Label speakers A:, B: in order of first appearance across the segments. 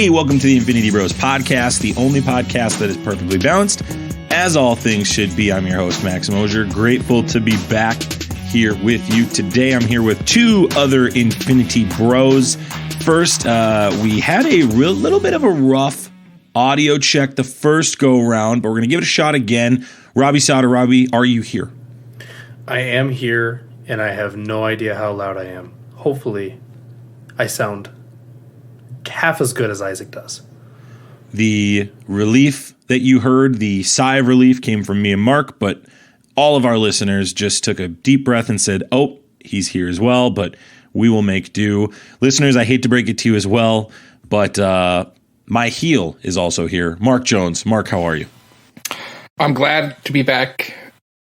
A: Hey, welcome to the Infinity Bros podcast, the only podcast that is perfectly balanced, as all things should be. I'm your host, Max Mosier. Grateful to be back here with you today. I'm here with two other Infinity Bros. First, we had a little bit of a rough audio check the first go round, but we're going to give it a shot again. Robbie Sauter, Robbie, are you here?
B: I am here, and I have no idea how loud I am. Hopefully, I sound half as good as Isaac does.
A: The relief that you heard, the sigh of relief, came from me and Mark, but all of our listeners just took a deep breath and said, oh, he's here as well, but we will make do. Listeners, I hate to break it to you as well, but my heel is also here. Mark Jones. Mark, how are you?
C: I'm glad to be back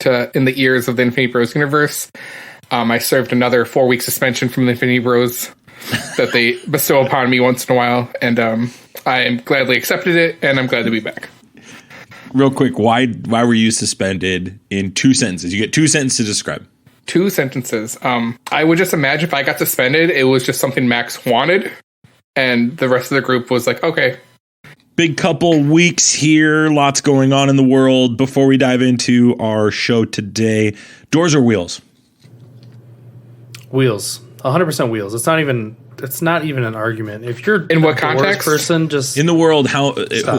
C: in the ears of the Infinity Bros universe. I served another 4-week suspension from the Infinity Bros that they bestow upon me once in a while, and I am gladly accepted it, and I'm glad to be back.
A: Real quick, why were you suspended in 2 sentences? You get 2 sentences to describe.
C: 2 sentences. I would just imagine if I got suspended, it was just something Max wanted, and the rest of the group was like, okay.
A: Big couple weeks here, lots going on in the world. Before we dive into our show today, doors or wheels?
B: Wheels. 100% wheels. It's not even an argument. If you're
C: in what context
B: person, just
A: in the world,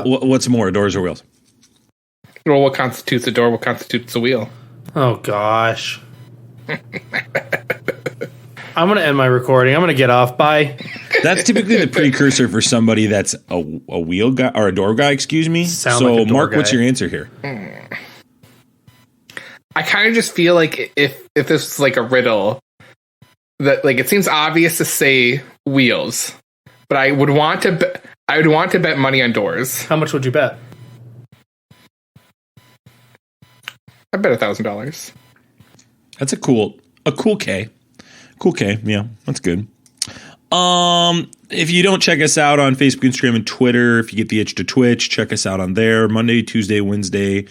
A: what's more, doors or wheels?
C: Well, what constitutes a door? What constitutes a wheel?
B: Oh gosh. I'm going to end my recording. I'm going to get off. Bye.
A: That's typically the precursor for somebody that's a wheel guy or a door guy, excuse me. So, like Mark, what's your answer here?
C: I kind of just feel like if this was like a riddle, that like it seems obvious to say wheels, but I would want to bet money on doors.
B: How much would you bet?
C: I bet $1,000.
A: That's a cool K. Cool K. Yeah, that's good. If you don't check us out on Facebook, Instagram, and Twitter, if you get the itch to Twitch, check us out on there. Monday, Tuesday, Wednesday.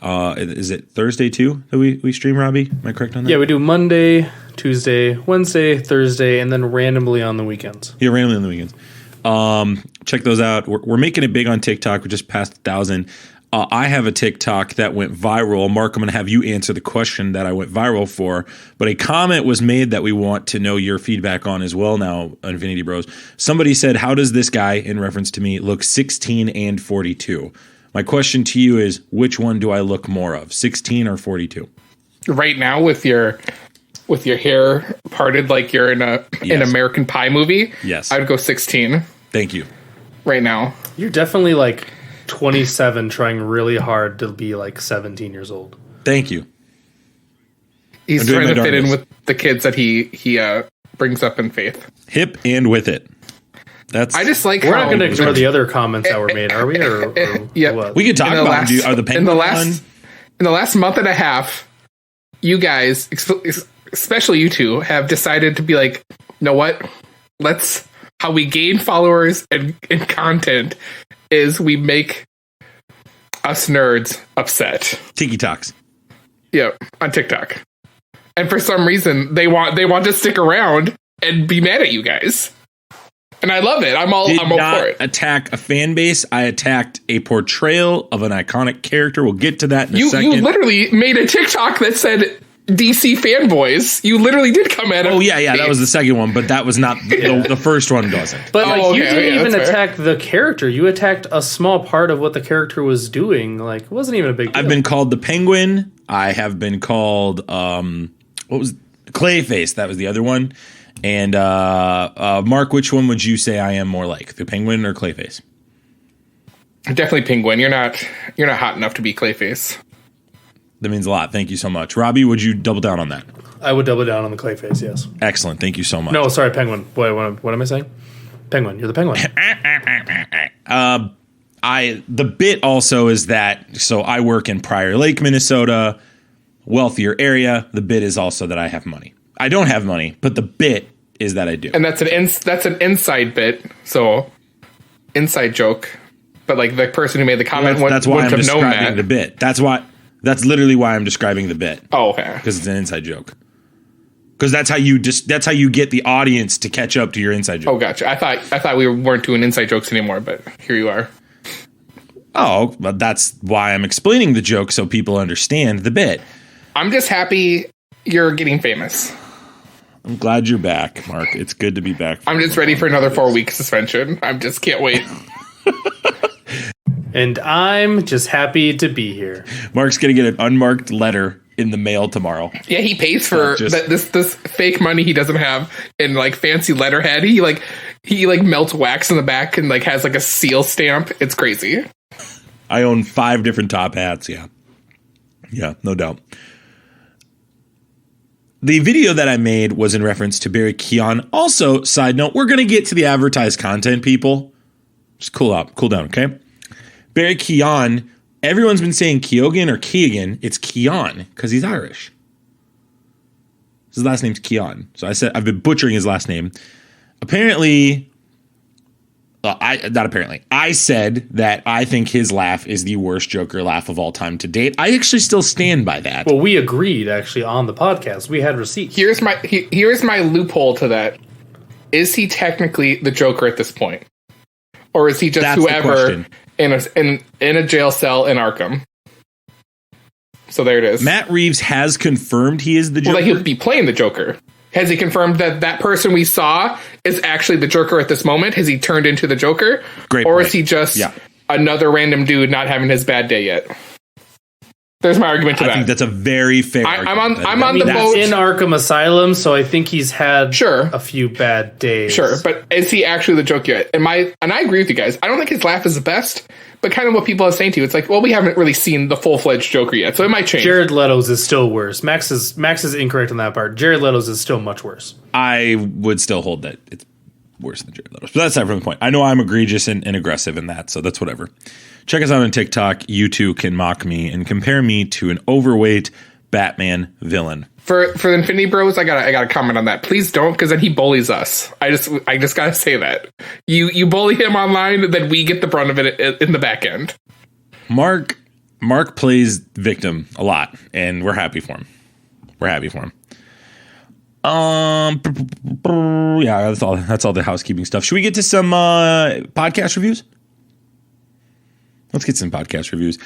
A: Is it Thursday too that we stream, Robbie? Am I correct on that?
B: Yeah, we do Monday, Tuesday, Wednesday, Thursday, and then randomly on the weekends.
A: Yeah, randomly on the weekends. Check those out. We're making it big on TikTok. We just passed 1,000. I have a TikTok that went viral. Mark, I'm going to have you answer the question that I went viral for. But a comment was made that we want to know your feedback on as well now, Infinity Bros. Somebody said, how does this guy, in reference to me, look 16 and 42? My question to you is, which one do I look more of, 16 or 42?
C: Right now, with your hair parted like you're in an American Pie movie,
A: yes,
C: I would go 16.
A: Thank you.
C: Right now,
B: you're definitely like 27, trying really hard to be like 17 years old.
A: Thank you.
C: He's trying to fit in with the kids that he brings up in faith.
A: Hip and with it.
C: I just like.
B: We're not going to ignore the other comments that were made, are we? Or
C: yeah,
B: what?
A: We could talk about are the penguin
C: in the last month and a half. You guys, especially you two, have decided to be like, you know what? How we gain followers and content is we make us nerds upset.
A: Tiki Talks.
C: Yeah, on TikTok. And for some reason, they want to stick around and be mad at you guys. And I love it. I'm all for it.
A: Did not attack a fan base. I attacked a portrayal of an iconic character. We'll get to that in a second.
C: You literally made a TikTok that said DC fanboys. You literally did come at him.
A: Oh, yeah. That was the second one, but that was not the first one doesn't.
B: But you didn't even attack the character. You attacked a small part of what the character was doing. Like, it wasn't even a big deal.
A: I've been called the Penguin. I have been called, what was Clayface? That was the other one. And Mark, which one would you say I am more like, the Penguin or Clayface?
C: Definitely Penguin. You're not hot enough to be Clayface.
A: That means a lot. Thank you so much. Robbie, would you double down on that?
B: I would double down on the Clayface, yes.
A: Excellent. Thank you so much.
B: No, sorry, Penguin. What am I saying? Penguin. You're the Penguin.
A: The bit also is that, so I work in Prior Lake, Minnesota, wealthier area. The bit is also that I have money. I don't have money, but the bit is that I do.
C: And that's an inside bit, so inside joke. But like the person who made the comment wouldn't have known that.
A: The bit. That's literally why I'm describing the bit.
C: Oh, okay.
A: Because it's an inside joke. because that's how you get the audience to catch up to your inside joke.
C: Oh, gotcha. I thought we weren't doing inside jokes anymore, but here you are.
A: Oh, but that's why I'm explaining the joke so people understand the bit.
C: I'm just happy you're getting famous.
A: I'm glad you're back, Mark. It's good to be back.
C: I'm just ready for another 4-week suspension. I'm just can't wait.
B: And I'm just happy to be here.
A: Mark's going to get an unmarked letter in the mail tomorrow.
C: Yeah, he pays for this fake money he doesn't have in like fancy letterhead. He melts wax in the back and like has like a seal stamp. It's crazy.
A: I own 5 different top hats. Yeah, no doubt. The video that I made was in reference to Barry Keoghan. Also, side note, we're going to get to the advertised content, people. Just cool down, okay? Barry Keoghan, everyone's been saying Keoghan or Keegan. It's Keoghan because he's Irish. His last name's Keoghan. So I've been butchering his last name. Apparently, I said that I think his laugh is the worst Joker laugh of all time to date. I actually still stand by that.
B: Well, we agreed actually on the podcast. We had receipts.
C: Here's my loophole to that. Is he technically the Joker at this point? Or is he just whoever in a jail cell in Arkham? So there it is.
A: Matt Reeves has confirmed he is the Joker.
C: Well, like he'll be playing the Joker. Has he confirmed that person we saw is actually the Joker at this moment? Has he turned into the Joker?
A: Great
C: or
A: point.
C: is he just another random dude not having his bad day yet? There's my argument to that.
A: I think that's a very fair argument.
C: I'm on the boat.
B: In Arkham Asylum, so I think he's had a few bad days.
C: Sure, but is he actually the Joker yet? And I agree with you guys. I don't think his laugh is the best, but kind of what people are saying to you. It's like, well, we haven't really seen the full-fledged Joker yet, so it might change.
B: Jared Leto's is still worse. Max is incorrect on that part. Jared Leto's is still much worse.
A: I would still hold that it's worse than Jared Leto's. But that's not from the point. I know I'm egregious and aggressive in that, so that's whatever. Check us out on TikTok. You too can mock me and compare me to an overweight Batman villain.
C: For the Infinity Bros, I gotta comment on that. Please don't, because then he bullies us. I just gotta say that. You bully him online, then we get the brunt of it in the back end.
A: Mark plays victim a lot, and we're happy for him. Yeah, that's all the housekeeping stuff. Should we get to some podcast reviews? Let's get some podcast reviews.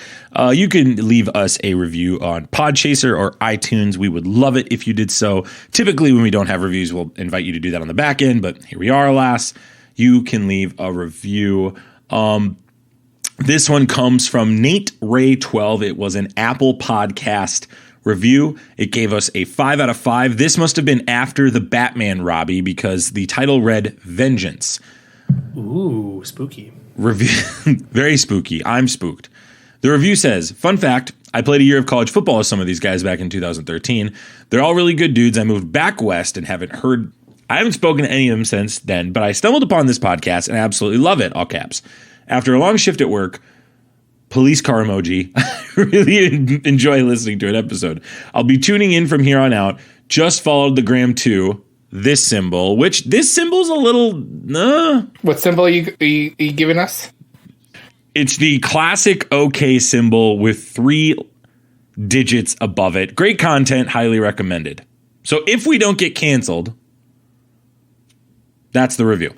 A: You can leave us a review on Podchaser or iTunes. We would love it if you did so. Typically, when we don't have reviews, we'll invite you to do that on the back end, but here we are, alas. You can leave a review. This one comes from Nate Ray 12. It was an Apple Podcast review. It gave us a 5 out of 5. This must have been after the Batman Robbie because the title read Vengeance.
B: Ooh, spooky.
A: Review very spooky. I'm spooked. The review says, fun fact, I played a year of college football with some of these guys back in 2013. They're all really good dudes. I moved back west and haven't spoken to any of them since then, but I stumbled upon this podcast and I absolutely love it, all caps. After a long shift at work, police car emoji, I really enjoy listening to an episode. I'll be tuning in from here on out. Just followed the gram too. This symbol, which this symbol's a little...
C: What symbol are you giving us?
A: It's the classic OK symbol with 3 digits above it. Great content, highly recommended. So if we don't get canceled, that's the review.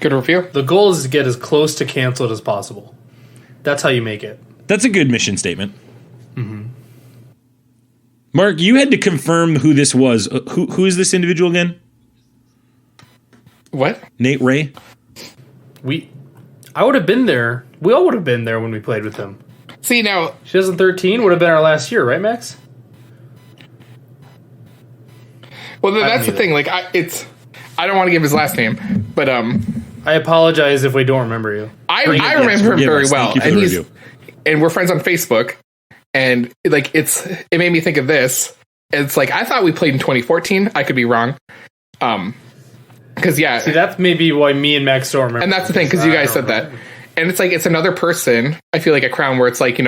C: Good review.
B: The goal is to get as close to canceled as possible. That's how you make it.
A: That's a good mission statement. Mm-hmm. Mark, you had to confirm who this was. Who is this individual again?
C: What?
A: Nate Ray?
B: I would have been there. We all would have been there when we played with him.
C: See, now...
B: 2013 would have been our last year, right, Max?
C: Well, that's the thing. Like, I don't want to give his last name, but...
B: I apologize if we don't remember you.
C: I remember him very well. And we're friends on Facebook. And like it made me think of this. It's like I thought we played in 2014. I could be wrong. Because see,
B: that's maybe why me and Max don't remember.
C: And that's the thing, because you guys said that. And it's like it's another person. I feel like at Crown where it's like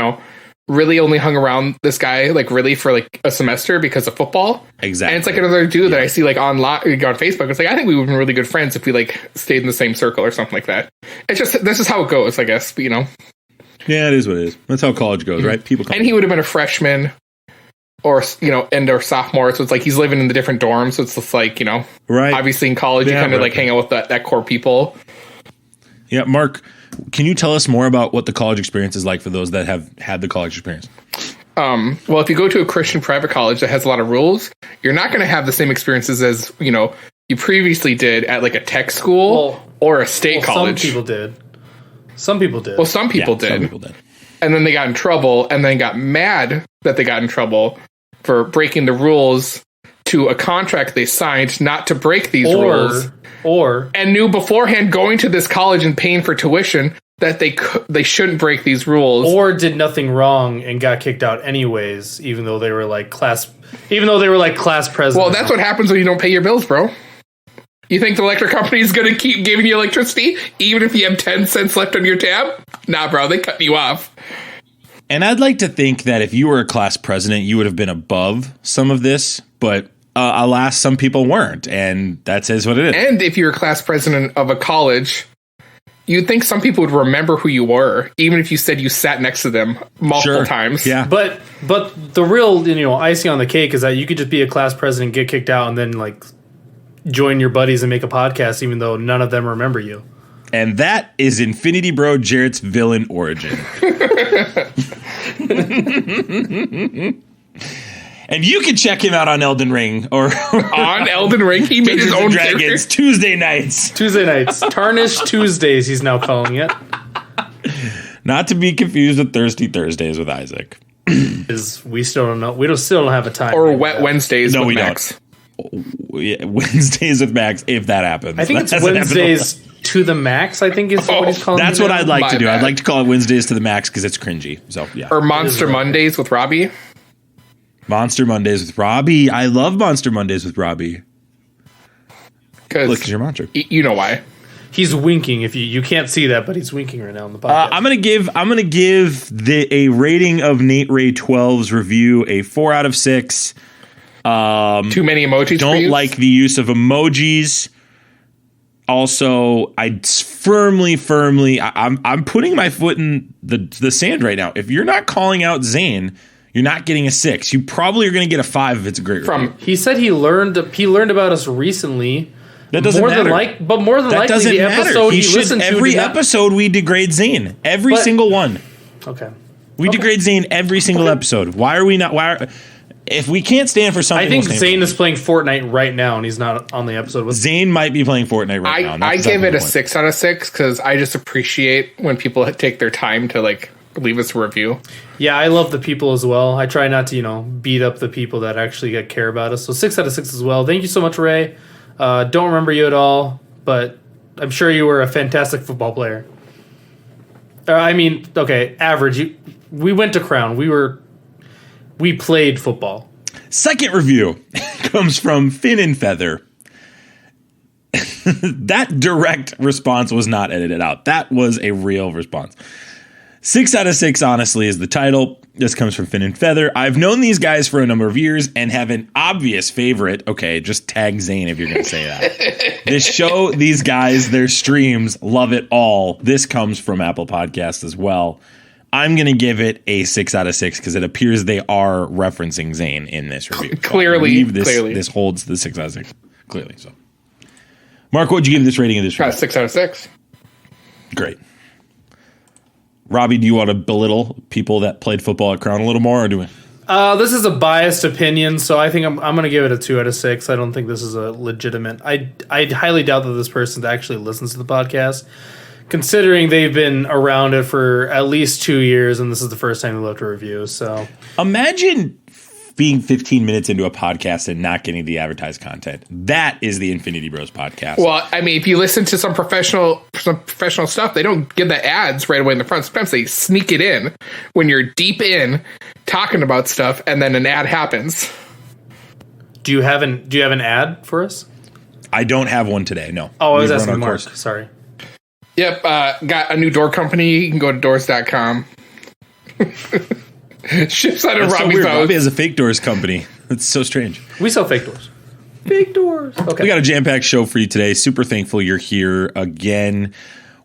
C: really only hung around this guy like really for like a semester because of football.
A: Exactly.
C: And it's like another dude that I see like on Facebook. It's like I think we would have been really good friends if we like stayed in the same circle or something like that. It's just this is how it goes, I guess. But,
A: Yeah, it is what it is. That's how college goes, right? People come.
C: And he would have been a freshman or and or sophomore. So it's like he's living in the different dorms. So it's just like,
A: right.
C: Obviously in college, you kind of like hang out with that core people.
A: Yeah. Mark, can you tell us more about what the college experience is like for those that have had the college experience?
C: Well, if you go to a Christian private college that has a lot of rules, you're not going to have the same experiences as, you previously did at like a tech school or a state college.
B: Some people did. Some people did.
C: Well, some people did. And then they got in trouble and then got mad that they got in trouble for breaking the rules to a contract they signed not to break these rules. And knew beforehand going to this college and paying for tuition that they shouldn't break these rules.
B: Or did nothing wrong and got kicked out anyways, even though they were like class president.
C: Well, that's what happens when you don't pay your bills, bro. You think the electric company is going to keep giving you electricity even if you have 10 cents left on your tab? Nah, bro, they cut you off.
A: And I'd like to think that if you were a class president, you would have been above some of this, but alas, some people weren't, and that is what it is.
C: And if you're a class president of a college, you'd think some people would remember who you were, even if you said you sat next to them multiple times.
A: Yeah.
B: But the real, icing on the cake is that you could just be a class president, get kicked out, and then like join your buddies and make a podcast, even though none of them remember you.
A: And that is Infinity Bro Jarrett's villain origin. And you can check him out on Elden Ring or
C: on Elden Ring. He made his own
A: Dragons
C: character.
A: Tuesday nights.
B: Tarnished Tuesdays. He's now calling it.
A: Not to be confused with Thirsty Thursdays with Isaac.
B: We still don't know. We still don't have a time.
C: Or Wet Wednesdays with Max.
A: Don't. Yeah, Wednesdays with Max, if that happens.
B: I think it's Wednesdays to the max, I think is what he's calling it.
A: That's what I'd like to do. I'd like to call it Wednesdays to the max because it's cringy. So yeah.
C: Or Monster Mondays with Robbie.
A: Monster Mondays with Robbie. I love Monster Mondays with Robbie. Look at your mantra.
C: You know why.
B: He's winking. If you can't see that, but he's winking right now on the podcast.
A: I'm gonna give a rating of Nate Ray 12's review a 4 out of 6.
C: Too many emojis.
A: Don't like the use of emojis. Also, I firmly, I'm putting my foot in the sand right now. If you're not calling out Zane, you're not getting a 6. You probably are going to get a 5 if it's a great review.
B: He said he learned about us recently.
A: That doesn't matter.
B: More than likely, the episode he listened to.
A: Every episode we degrade Zane. Every single one.
B: Okay.
A: We degrade Zane every single episode. Why are we not? If we can't stand for something,
B: I think Zane is playing Fortnite right now, and he's not on the episode with
A: Zane might be playing Fortnite right now.
C: I give it a 6 out of 6 because I just appreciate when people take their time to like leave us a review.
B: Yeah, I love the people as well. I try not to, beat up the people that actually care about us. So 6 out of 6 as well. Thank you so much, Ray. Don't remember you at all, but I'm sure you were a fantastic football player. Average. We went to Crown. We played football.
A: Second review comes from Fin and Feather. That direct response was not edited out. That was a real response. 6 out of 6, honestly, is the title. This comes from Fin and Feather. I've known these guys for a number of years and have an obvious favorite. Okay, just tag Zane if you're going to say that. This show, these guys, their streams, love it all. This comes from Apple Podcasts as well. I'm going to give it a 6 out of 6 because it appears they are referencing Zane in this review.
C: Clearly.
A: This holds the 6 out of 6. Clearly so. Mark, what would you give this rating of this review?
C: 6 out of 6.
A: Great. Robbie, do you want to belittle people that played football at Crown a little more, or do we?
B: This is a biased opinion, so I think I'm going to give it a 2 out of 6. I don't think this is a legitimate. I highly doubt that this person actually listens to the podcast, considering they've been around it for at least 2 years, and this is the first time they left a review. So
A: imagine being 15 minutes into a podcast and not getting the advertised content. That is the Infinity Bros podcast.
C: Well, I mean, if you listen to some professional stuff, they don't give the ads right away in the front. Sometimes they sneak it in when you're deep in talking about stuff, and then an ad happens.
B: Do you have an ad for us?
A: I don't have one today. No.
B: Oh, I was asking Mark. Sorry.
C: Yep, got a new door company. You can go to doors.com. Ships out of Robbie's house.
A: Robbie has a fake doors company. That's so strange.
B: We sell fake doors. Fake doors. Okay.
A: We got a jam-packed show for you today. Super thankful you're here again.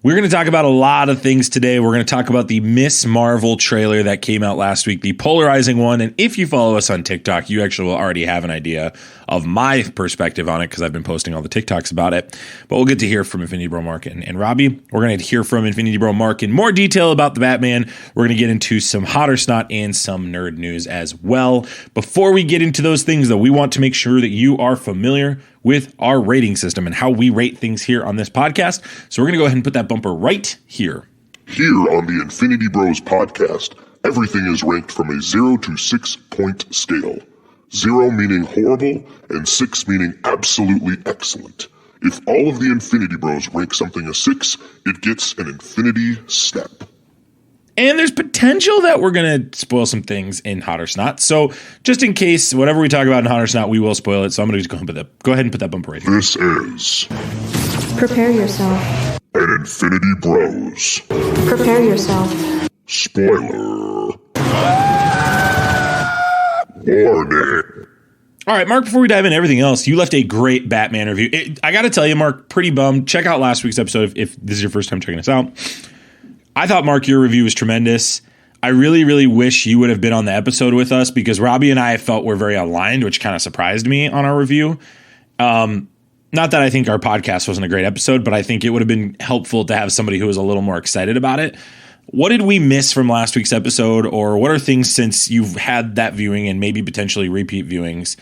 A: We're going to talk about a lot of things today. We're going to talk about the Miss Marvel trailer that came out last week, the polarizing one. And if you follow us on TikTok, you actually will already have an idea of my perspective on it because I've been posting all the TikToks about it. But we'll get to hear from Infinity Bro Mark and Robbie. We're going to hear from Infinity Bro Mark in more detail about the Batman. We're going to get into some hot or snot and some nerd news as well. Before we get into those things, though, we want to make sure that you are familiar with our rating system and how we rate things here on this podcast. So we're going to go ahead and put that bumper right here.
D: Here on the Infinity Bros podcast, everything is ranked from a 0 to 6 point scale. 0 meaning horrible and 6 meaning absolutely excellent. If all of the Infinity Bros rank something a 6, it gets an infinity step.
A: And there's potential that we're going to spoil some things in Hot or Snot. So just in case, whatever we talk about in Hot or Snot, we will spoil it. So I'm going to just go ahead and put that bumper right here.
D: This is
E: Prepare yourself.
D: an Infinity Bros
E: Prepare yourself.
D: spoiler warning.
A: All right, Mark, before we dive into everything else, you left a great Batman review. I got to tell you, Mark, pretty bummed. Check out last week's episode if this is your first time checking us out. I thought, Mark, your review was tremendous. I really, really wish you would have been on the episode with us because Robbie and I felt we're very aligned, which kind of surprised me on our review. Not that I think our podcast wasn't a great episode, but I think it would have been helpful to have somebody who was a little more excited about it. What did we miss from last week's episode, or what are things since you've had that viewing and maybe potentially repeat viewings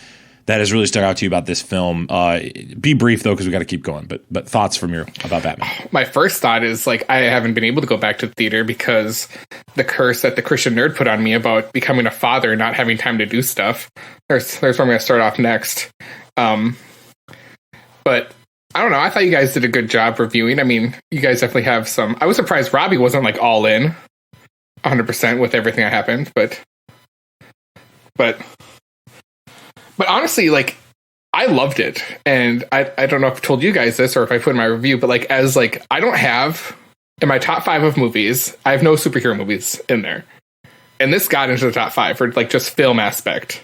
A: that has really stuck out to you about this film? Be brief though, because we got to keep going. But thoughts from about Batman.
C: My first thought is like I haven't been able to go back to the theater because the curse that the Christian nerd put on me about becoming a father and not having time to do stuff. There's where I'm going to start off next. But I don't know. I thought you guys did a good job reviewing. I mean, you guys definitely have some. I was surprised Robbie wasn't like all in 100% with everything that happened, but honestly, like, I loved it. And I don't know if I told you guys this or if I put in my review, but like, as like, I don't have in my top 5 of movies, I have no superhero movies in there. And this got into the top 5 for like just film aspect.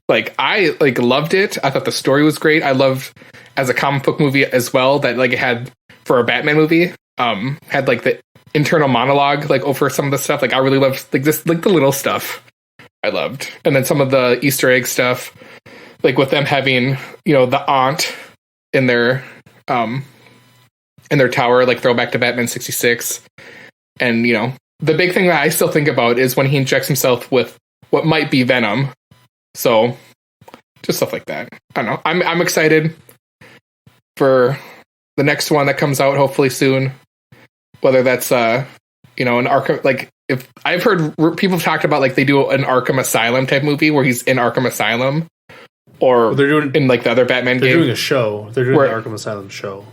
C: Like, I like loved it. I thought the story was great. I loved as a comic book movie as well that like it had for a Batman movie, had like the internal monologue, like over some of the stuff. Like I really loved like this, like the little stuff I loved. And then some of the Easter egg stuff, like with them having, you know, the aunt in their tower, like throwback to Batman 66. And, you know, the big thing that I still think about is when he injects himself with what might be venom. So just stuff like that. I don't know. I'm excited for the next one that comes out hopefully soon. Whether that's you know, an Arkham, like if I've heard people have talked about like they do an Arkham Asylum type movie where he's in Arkham Asylum, or
B: Well, they're doing
C: in like the other Batman
B: they're
C: game.
B: doing a show. They're doing
C: Where-
B: the Arkham Asylum show.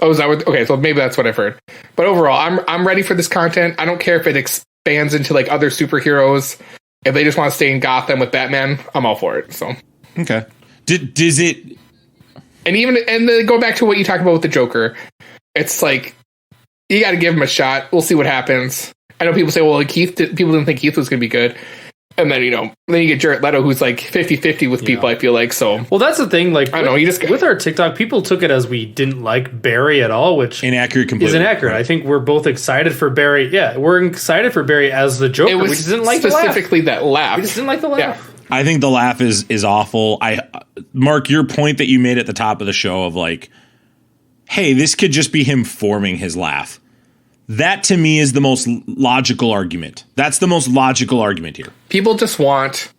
C: Oh, is that what? Okay, so maybe that's what I've heard. But overall, I'm ready for this content. I don't care if it expands into like other superheroes. If they just want to stay in Gotham with Batman, I'm all for it. So
A: Okay. Does it?
C: and then go back to what you talked about with the Joker. It's like you got to give him a shot. We'll see what happens. I know people say, well, like people didn't think Keith was going to be good. And then, you know, then you get Jared Leto, who's like 50-50 with people, I feel like. So,
B: Well, that's the thing. Like,
C: I don't know. You just
B: with our TikTok, people took it as we didn't like Barry at all, which
A: Inaccurate completely.
B: is inaccurate.
A: Right.
B: I think we're both excited for Barry. Yeah, we're excited for Barry as the Joker.
C: it was
B: We just didn't like the
C: specifically
B: laugh.
C: that laugh.
B: We just didn't like the laugh.
C: Yeah.
A: I think the laugh is awful. Mark, your point that you made at the top of the show of like, hey, this could just be him forming his laugh. That to me is the most logical argument. That's the most logical argument here.
C: People just want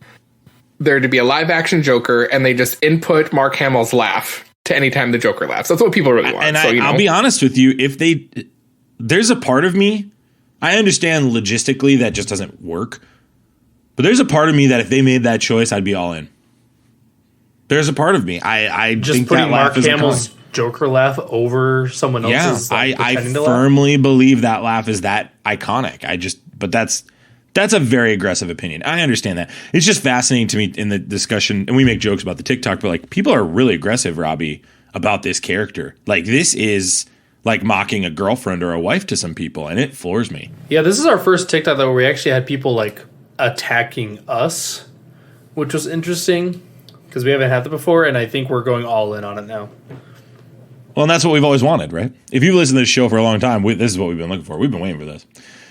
C: there to be a live action Joker, and they just input Mark Hamill's laugh to any time the Joker laughs. That's what people really want.
A: And
C: so, you know.
A: I'll be honest with you, there's a part of me, I understand logistically that just doesn't work, but there's a part of me that if they made that choice, I'd be all in. There's a part of me. I
B: Just
A: think
B: putting
A: that laugh
B: Mark
A: is
B: Hamill's Joker laugh over someone
A: yeah,
B: else's. Like,
A: I
B: pretending to laugh.
A: firmly believe that laugh is that iconic. But that's a very aggressive opinion. I understand that. It's just fascinating to me in the discussion, and we make jokes about the TikTok, but like people are really aggressive, Robbie, about this character. Like this is like mocking a girlfriend or a wife to some people, and it floors me.
B: Yeah, this is our first TikTok though where we actually had people like attacking us, which was interesting because we haven't had that before, and I think we're going all in on it now.
A: Well, and that's what we've always wanted, right? If you've listened to this show for a long time, this is what we've been looking for. We've been waiting for this.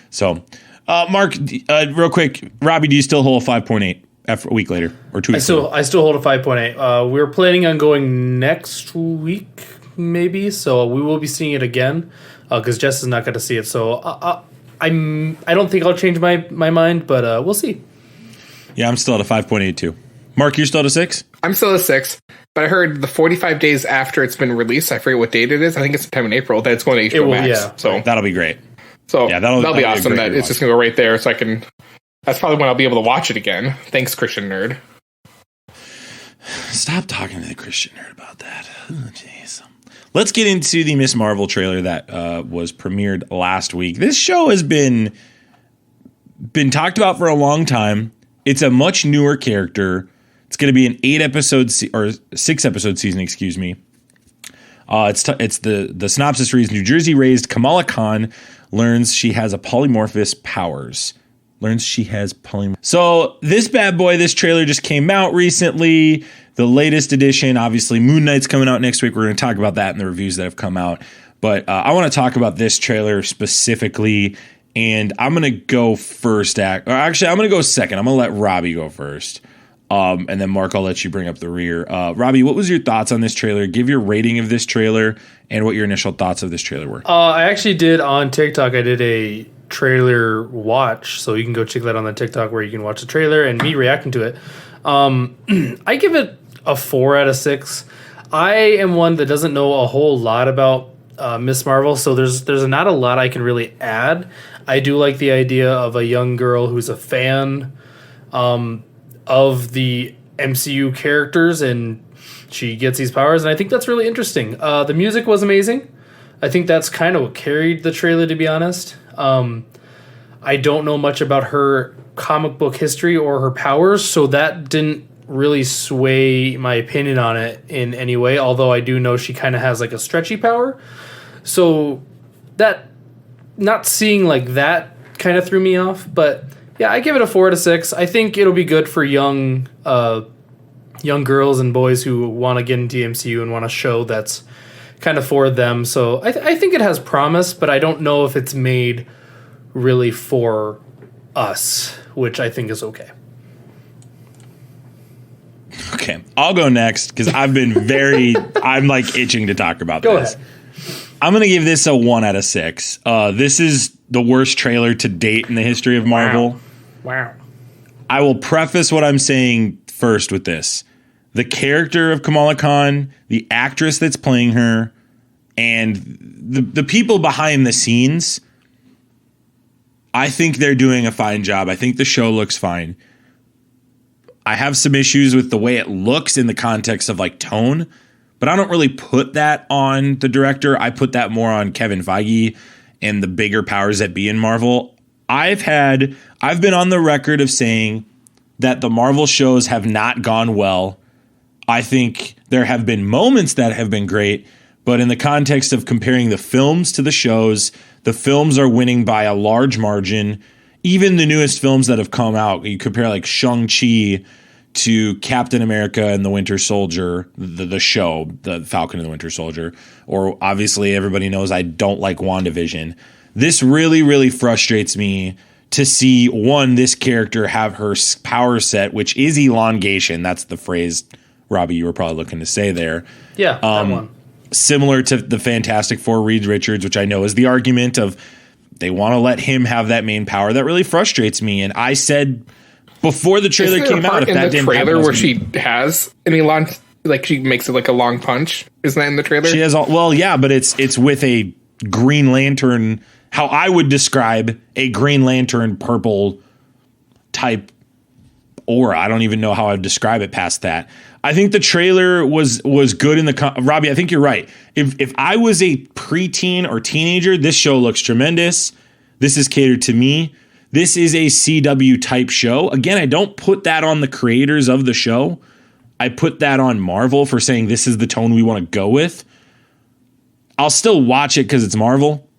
A: So, Mark, real quick, Robbie, do you still hold a 5.8 after a week later or 2 weeks later?
B: I still hold a 5.8. We're planning on going next week, maybe. So we will be seeing it again because Jess is not going to see it. So I don't think I'll change my mind, but we'll see.
A: Yeah, I'm still at a 5.8 too. Mark, you're still at a 6?
C: I'm still at a 6, but I heard the 45 days after it's been released, I forget what date it is. I think it's sometime in April that it's going to HBO Max.
B: Yeah.
C: So
A: that'll be great.
C: So
A: yeah,
C: that'll be awesome. That it's just going to go right there, so I can. That's probably when I'll be able to watch it again. Thanks, Christian Nerd.
A: Stop talking to the Christian Nerd about that. Oh, jeez. Let's get into the Miss Marvel trailer that was premiered last week. This show has been talked about for a long time. It's a much newer character. It's going to be an 6-episode season. Excuse me. It's the synopsis reads: New Jersey-raised Kamala Khan learns she has polymorphous powers. So this bad boy, this trailer just came out recently. The latest edition, obviously, Moon Knight's coming out next week. We're going to talk about that in the reviews that have come out. But I want to talk about this trailer specifically, and I'm going to go first. Actually, I'm going to go second. I'm going to let Robbie go first. And then, Mark, I'll let you bring up the rear. Robbie, what was your thoughts on this trailer? Give your rating of this trailer and what your initial thoughts of this trailer were.
B: I actually did on TikTok. I did a trailer watch, so you can go check that on the TikTok where you can watch the trailer and me reacting to it. I give it a 4 out of 6. I am one that doesn't know a whole lot about Miss Marvel, so there's not a lot I can really add. I do like the idea of a young girl who's a fan of the MCU characters, and she gets these powers, and I think that's really interesting. The music was amazing. I think that's kind of what carried the trailer, to be honest. I don't know much about her comic book history or her powers, so that didn't really sway my opinion on it in any way, although I do know she kind of has like a stretchy power. So that, not seeing like that kind of threw me off, but yeah, I give it a 4 out of 6. I think it'll be good for young girls and boys who want to get into MCU and want a show that's kind of for them. So I think it has promise, but I don't know if it's made really for us, which I think is okay.
A: Okay, I'll go next because I've been I'm like itching to talk about this.
B: Go ahead.
A: I'm going to give this a 1 out of 6. This is the worst trailer to date in the history of Marvel.
B: Wow.
A: I will preface what I'm saying first with this. The character of Kamala Khan, the actress that's playing her, and the people behind the scenes, I think they're doing a fine job. I think the show looks fine. I have some issues with the way it looks in the context of like tone, but I don't really put that on the director. I put that more on Kevin Feige and the bigger powers that be in Marvel. I've been on the record of saying that the Marvel shows have not gone well. I think there have been moments that have been great, but in the context of comparing the films to the shows, the films are winning by a large margin. Even the newest films that have come out, you compare like Shang-Chi to Captain America and the Winter Soldier, the show, the Falcon and the Winter Soldier, or obviously everybody knows I don't like WandaVision. This really, really frustrates me to see, one, this character have her power set, which is elongation. That's the phrase, Robbie, you were probably looking to say there.
B: Yeah, that one.
A: Similar to the Fantastic Four Reed Richards, which I know is the argument of they want to let him have that main power. That really frustrates me. And I said before the trailer came out, if that didn't happen,
C: trailer where she has an elon, like she makes it like a long punch. Isn't that in the trailer?
A: She has but it's with a Green Lantern, how I would describe a Green Lantern purple type aura. I don't even know how I'd describe it past that. I think the trailer was good in the Robbie, I think you're right. If I was a preteen or teenager, this show looks tremendous. This is catered to me. This is a CW type show. Again, I don't put that on the creators of the show. I put that on Marvel for saying this is the tone we want to go with. I'll still watch it because it's Marvel.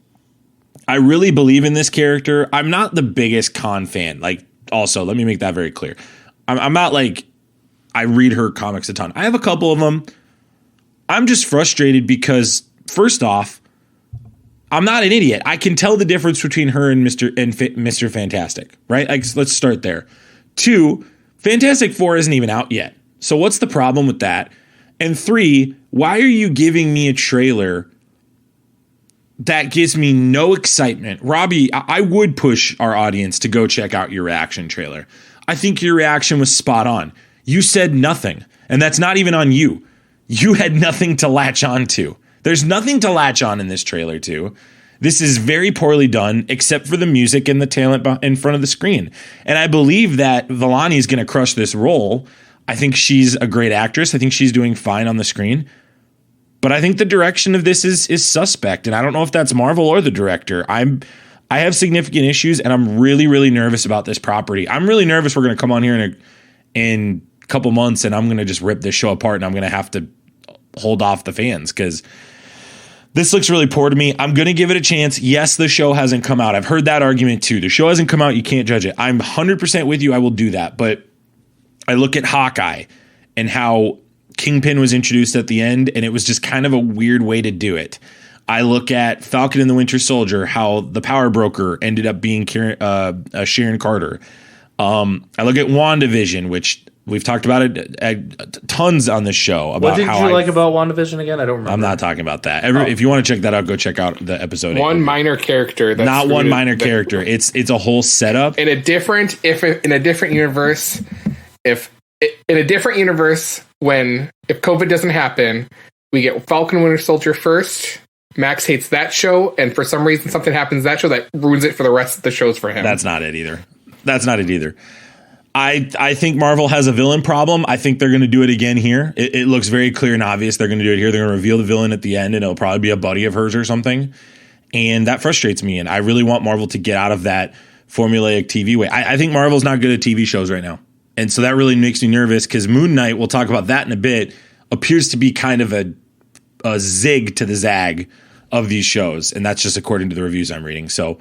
A: I really believe in this character. I'm not the biggest Khan fan. Like, also, let me make that very clear. I'm not like, I read her comics a ton. I have a couple of them. I'm just frustrated because first off, I'm not an idiot. I can tell the difference between her and Mr. Fantastic, right? Let's start there. 2, Fantastic Four isn't even out yet. So what's the problem with that? And 3, why are you giving me a trailer that gives me no excitement? Robbie, I would push our audience to go check out your reaction trailer. I think your reaction was spot on. You said nothing, and that's not even on you. You had nothing to latch on to. There's nothing to latch on in this trailer, too. This is very poorly done, except for the music and the talent in front of the screen. And I believe that Vellani is going to crush this role. I think she's a great actress. I think she's doing fine on the screen. But I think the direction of this is suspect, and I don't know if that's Marvel or the director. I have significant issues, and I'm really, really nervous about this property. I'm really nervous we're going to come on here in a couple months, and I'm going to just rip this show apart, and I'm going to have to hold off the fans because this looks really poor to me. I'm going to give it a chance. Yes, the show hasn't come out. I've heard that argument too. The show hasn't come out. You can't judge it. I'm 100% with you. I will do that. But I look at Hawkeye and how Kingpin was introduced at the end, and it was just kind of a weird way to do it. I look at Falcon and the Winter Soldier, how the power broker ended up being Sharon Carter. I look at WandaVision, which we've talked about it tons on this show. About
B: what did you like about WandaVision again? I don't remember.
A: I'm not talking about that. If you want to check that out, go check out the episode.
C: One minor character. That's
A: not one minor character. It's a whole setup.
C: In a different universe, if COVID doesn't happen, we get Falcon Winter Soldier first. Max hates that show, and for some reason something happens to that show that ruins it for the rest of the shows for him.
A: That's not it either. I think Marvel has a villain problem. I think they're going to do it again here. It looks very clear and obvious they're going to do it here. They're going to reveal the villain at the end, and it'll probably be a buddy of hers or something. And that frustrates me, and I really want Marvel to get out of that formulaic TV way. I think Marvel's not good at TV shows right now. And so that really makes me nervous because Moon Knight, we'll talk about that in a bit, appears to be kind of a zig to the zag of these shows. And that's just according to the reviews I'm reading. So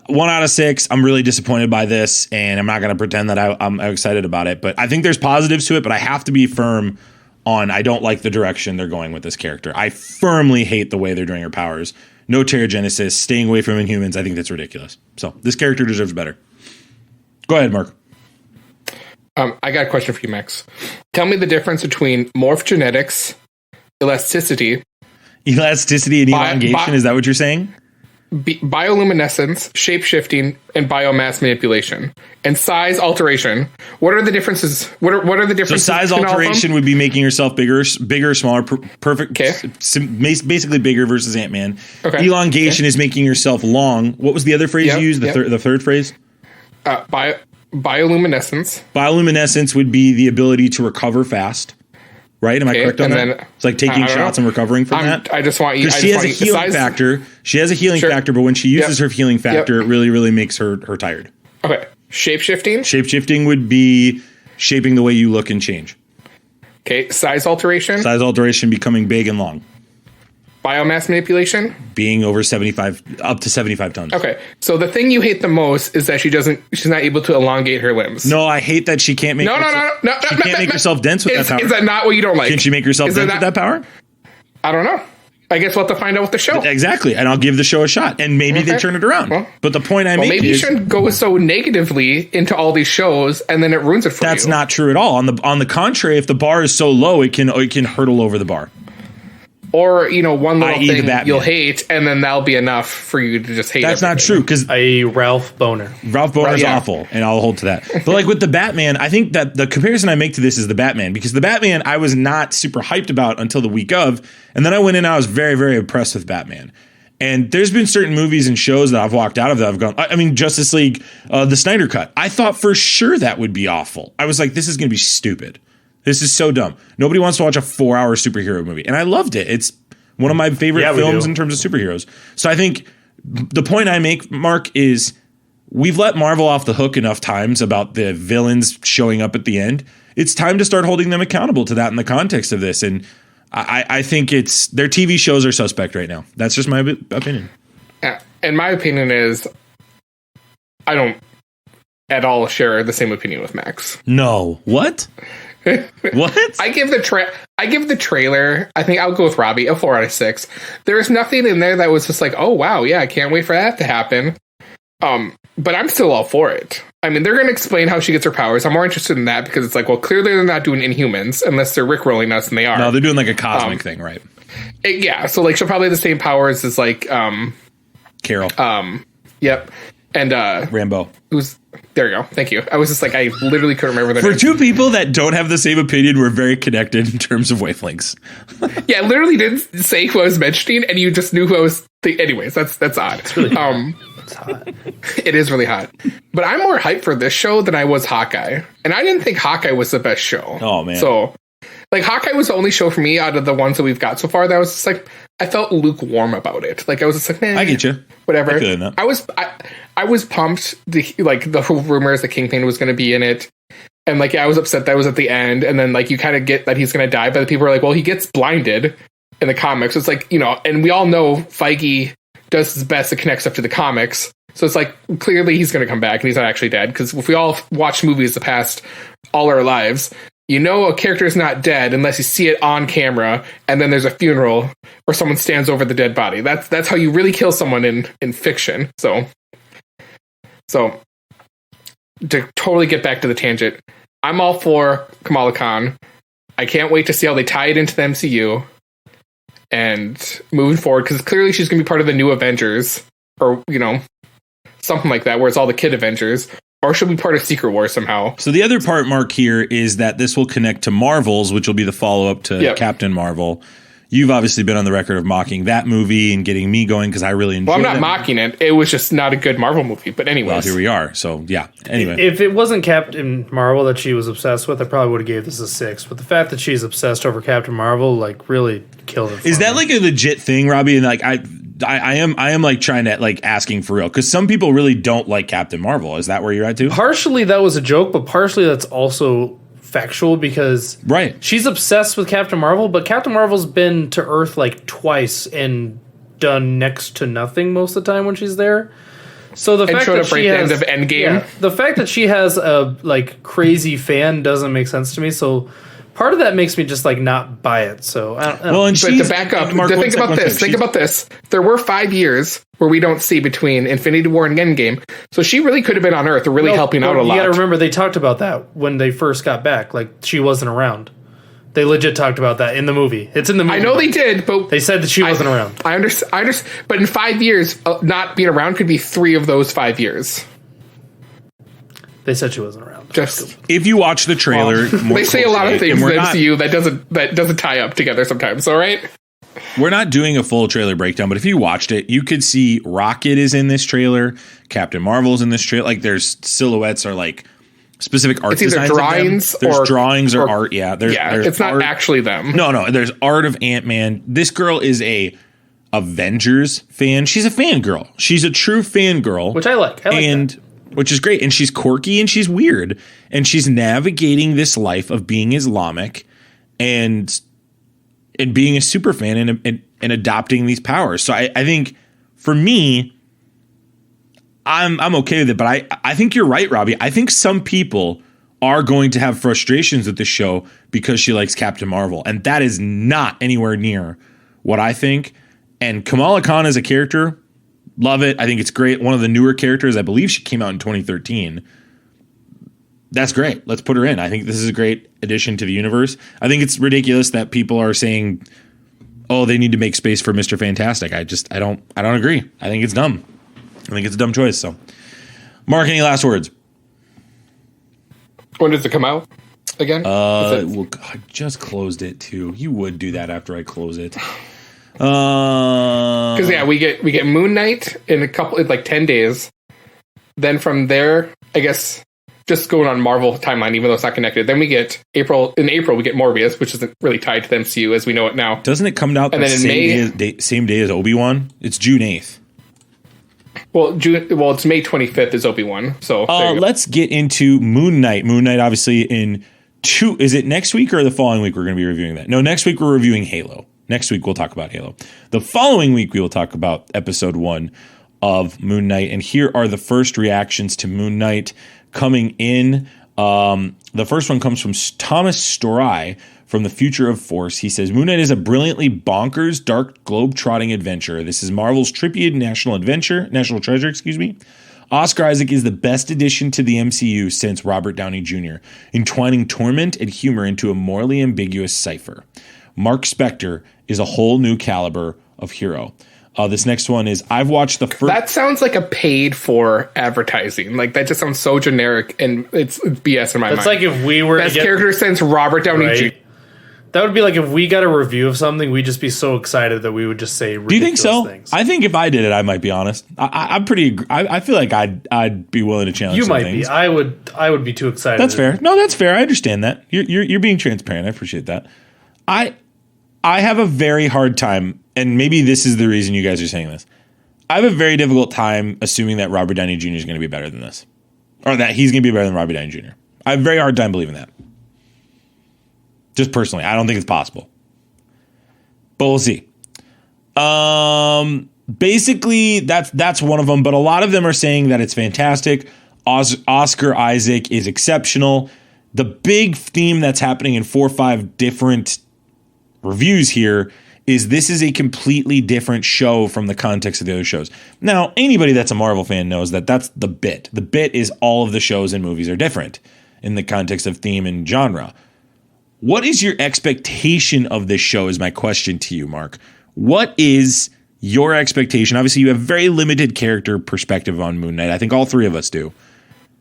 A: 1 out of 6, I'm really disappointed by this, and I'm not going to pretend that I'm excited about it. But I think there's positives to it, but I have to be firm on I don't like the direction they're going with this character. I firmly hate the way they're doing her powers. No Terrigenesis, staying away from Inhumans. I think that's ridiculous. So this character deserves better. Go ahead, Mark.
C: I got a question for you, Max. Tell me the difference between morph genetics, elasticity,
A: and elongation. Is that what you're saying?
C: Bioluminescence, shape-shifting, and biomass manipulation, and size alteration. What are the differences? What are the differences?
A: So size alteration would be making yourself bigger, smaller, perfect. Okay. Basically bigger versus Ant-Man. Okay. Elongation is making yourself long. What was the other phrase you used? The third phrase?
C: Bioluminescence.
A: Bioluminescence would be the ability to recover fast. Right? Am I correct on that? It's like taking shots and recovering from that.
C: I just want you.
A: Because she has a healing factor. She has a healing factor, but when she uses her healing factor, it really, really makes her tired.
C: Okay. Shape-shifting?
A: Shape-shifting would be shaping the way you look and change.
C: Okay. Size alteration?
A: Size alteration, becoming big and long.
C: Biomass manipulation?
A: Being over 75, up to 75 tons.
C: Okay. So the thing you hate the most is that she's not able to elongate her limbs.
A: No, I hate that she can't make make herself dense with that power.
C: Is that not what you don't like?
A: Can she make herself dense with that power?
C: I don't know. I guess we'll have to find out with the show.
A: Exactly. And I'll give the show a shot. And maybe they turn it around. Well, but the point I make
C: maybe you shouldn't go so negatively into all these shows and then it ruins it for you.
A: That's not true at all. On the contrary, if the bar is so low, it can hurtle over the bar.
C: Or, one little thing you'll hate, and then that'll be enough for you to just hate
A: That's not true, because
B: Ralph Boner.
A: Ralph Boner is awful, and I'll hold to that. But like with the Batman, I think that the comparison I make to this is the Batman, because the Batman I was not super hyped about until the week of, and then I went in and I was very, very impressed with Batman. And there's been certain movies and shows that I've walked out of that I've gone, Justice League, the Snyder Cut. I thought for sure that would be awful. I was like, this is going to be stupid. This is so dumb. Nobody wants to watch a 4-hour superhero movie. And I loved it. It's one of my favorite films in terms of superheroes. So I think the point I make, Mark, is we've let Marvel off the hook enough times about the villains showing up at the end. It's time to start holding them accountable to that in the context of this. And I think their TV shows are suspect right now. That's just my opinion.
C: And my opinion is I don't at all share the same opinion with Max.
A: No. What? What?
C: I give the trailer. I think I'll go with Robbie a 4 out of 6. There's nothing in there that was just like, oh wow, yeah, I can't wait for that to happen. But I'm still all for it. I mean, they're going to explain how she gets her powers. I'm more interested in that because it's like, well, clearly they're not doing Inhumans unless they're rickrolling us, and they are.
A: No, they're doing like a cosmic thing, right?
C: Yeah, so like she'll probably have the same powers as like
A: Carol.
C: Yep. And
A: Rambo.
C: There you go. Thank you. I was just like, I literally couldn't remember the
A: For
C: name.
A: two people that don't have the same opinion, we're very connected in terms of wavelengths.
C: Yeah, I literally didn't say who I was mentioning, and you just knew who I was. Anyways, that's odd.
B: It's really it's hot.
C: It is really hot. But I'm more hyped for this show than I was Hawkeye, and I didn't think Hawkeye was the best show.
A: Oh man.
C: So, like, Hawkeye was the only show for me out of the ones that we've got so far that was just like, I felt lukewarm about it. Like, I was just like,
A: I get you.
C: Whatever.
A: I feel that.
C: I was pumped. The whole rumors that Kingpin was going to be in it, and like, I was upset that was at the end. And then like, you kind of get that he's going to die, but the people are like, well, he gets blinded in the comics. It's like, you know, and we all know Feige does his best to connect stuff to the comics. So it's like, clearly he's going to come back and he's not actually dead. Because if we all watch movies the past all our lives, you know a character is not dead unless you see it on camera and then there's a funeral or someone stands over the dead body. That's how you really kill someone in fiction. So to totally get back to the tangent, I'm all for Kamala Khan. I can't wait to see how they tie it into the MCU and moving forward, because clearly she's going to be part of the new Avengers, or, you know, something like that, where it's all the kid Avengers, or she'll be part of Secret Wars somehow.
A: So the other part, Mark, here is that this will connect to Marvels, which will be the follow-up to Captain Marvel. You've obviously been on the record of mocking that movie and getting me going because I really enjoyed it.
C: Well, I'm not mocking it. It was just not a good Marvel movie. But anyways.
A: Well, here we are. So, yeah. Anyway.
B: If it wasn't Captain Marvel that she was obsessed with, I probably would have gave this a 6. But the fact that she's obsessed over Captain Marvel, like, really killed it.
A: Is that like a legit thing, Robbie? And like, I am like trying to like asking for real, because some people really don't like Captain Marvel. Is that where you're at too?
B: Partially that was a joke, but partially that's also factual, because she's obsessed with Captain Marvel, but Captain Marvel's been to Earth like twice and done next to nothing most of the time when she's there. So the fact that she has,
C: end of Endgame.
B: The fact that she has a like crazy fan doesn't make sense to me. So part of that makes me just like not buy it. So I don't
A: well, and
C: but to back up, think about this. There were 5 years where we don't see between Infinity War and Endgame, so she really could have been on Earth, really helping out a lot.
B: You got to remember, they talked about that when they first got back. Like, she wasn't around. They legit talked about that in the movie. It's in the movie.
C: I know they did, but
B: they said that she wasn't around.
C: I understand. But in 5 years, not being around could be 3 of those 5 years.
B: They said she wasn't around.
C: Just
A: if you watch the trailer,
C: they say a lot of things in the MCU that doesn't tie up together sometimes. All right.
A: We're not doing a full trailer breakdown, but if you watched it, you could see Rocket is in this trailer, Captain Marvel's in this trailer. Like, there's silhouettes or like specific art designs.
C: It's either drawings
A: there's drawings or art. Yeah, there's
C: it's not actually them.
A: No. There's art of Ant-Man. This girl is a Avengers fan. She's a fangirl. She's a true fangirl,
B: which I like that.
A: Which is great. And she's quirky and she's weird. And she's navigating this life of being Islamic and being a super fan and adopting these powers. So I think for me, I'm okay with it. But I think you're right, Robbie. I think some people are going to have frustrations with the show because she likes Captain Marvel. And that is not anywhere near what I think. And Kamala Khan as a character, love it. I think it's great. One of the newer characters. I believe she came out in 2013. That's great. Let's put her in. I think this is a great addition to the universe. I think it's ridiculous that people are saying, "Oh, they need to make space for Mr. Fantastic." I don't agree. I think it's dumb. I think it's a dumb choice. So, Mark, any last words?
C: When does it come out again?
A: Well, I just closed it too. You would do that after I close it. Because
C: we get Moon Knight in like 10 days. Then from there, I guess, just going on Marvel timeline, even though it's not connected. Then we get April we get Morbius, which isn't really tied to the MCU as we know it now.
A: Doesn't it come out the same day as Obi Wan? It's June 8th.
C: Well, it's May 25th is Obi Wan. So
A: let's get into Moon Knight. Moon Knight, obviously, is it next week or the following week we're going to be reviewing that? No, next week we're reviewing Halo. Next week we'll talk about Halo. The following week we will talk about episode 1 of Moon Knight. And here are the first reactions to Moon Knight coming in. The first one comes from Thomas Story from the Future of Force. He says, Moon Knight is a brilliantly bonkers, dark, globe-trotting adventure. This is Marvel's trippy national treasure, Oscar Isaac is the best addition to the MCU since Robert Downey Jr., entwining torment and humor into a morally ambiguous cipher. Mark Spector is a whole new caliber of hero. This next one is, I've watched the first...
C: That sounds like a paid-for advertising. Like, that just sounds so generic, and it's BS in my mind.
B: It's like if we were...
C: Best character since Robert Downey Jr.
B: That would be like if we got a review of something, we'd just be so excited that we would just say ridiculous
A: Do you think so?
B: things.
A: I think if I did it, I might be honest. I'm pretty... I feel like I'd be willing to challenge
B: You
A: some
B: might
A: things.
B: be. I would be too excited.
A: That's fair. No, that's fair. I understand that. You're being transparent. I appreciate that. I have a very hard time, and maybe this is the reason you guys are saying this. I have a very difficult time assuming that Robert Downey Jr. is going to be better than this. Or that he's going to be better than Robert Downey Jr. I have a very hard time believing that. Just personally. I don't think it's possible. But we'll see. Basically, that's one of them. But a lot of them are saying that it's fantastic. Oscar Isaac is exceptional. The big theme that's happening in 4 or 5 different reviews here is this is a completely different show from the context of the other shows. Now, anybody that's a Marvel fan knows that that's the bit. The bit is all of the shows and movies are different in the context of theme and genre. What is your expectation of this show is my question to you, Mark. What is your expectation? Obviously, you have very limited character perspective on Moon Knight. I think all 3 of us do.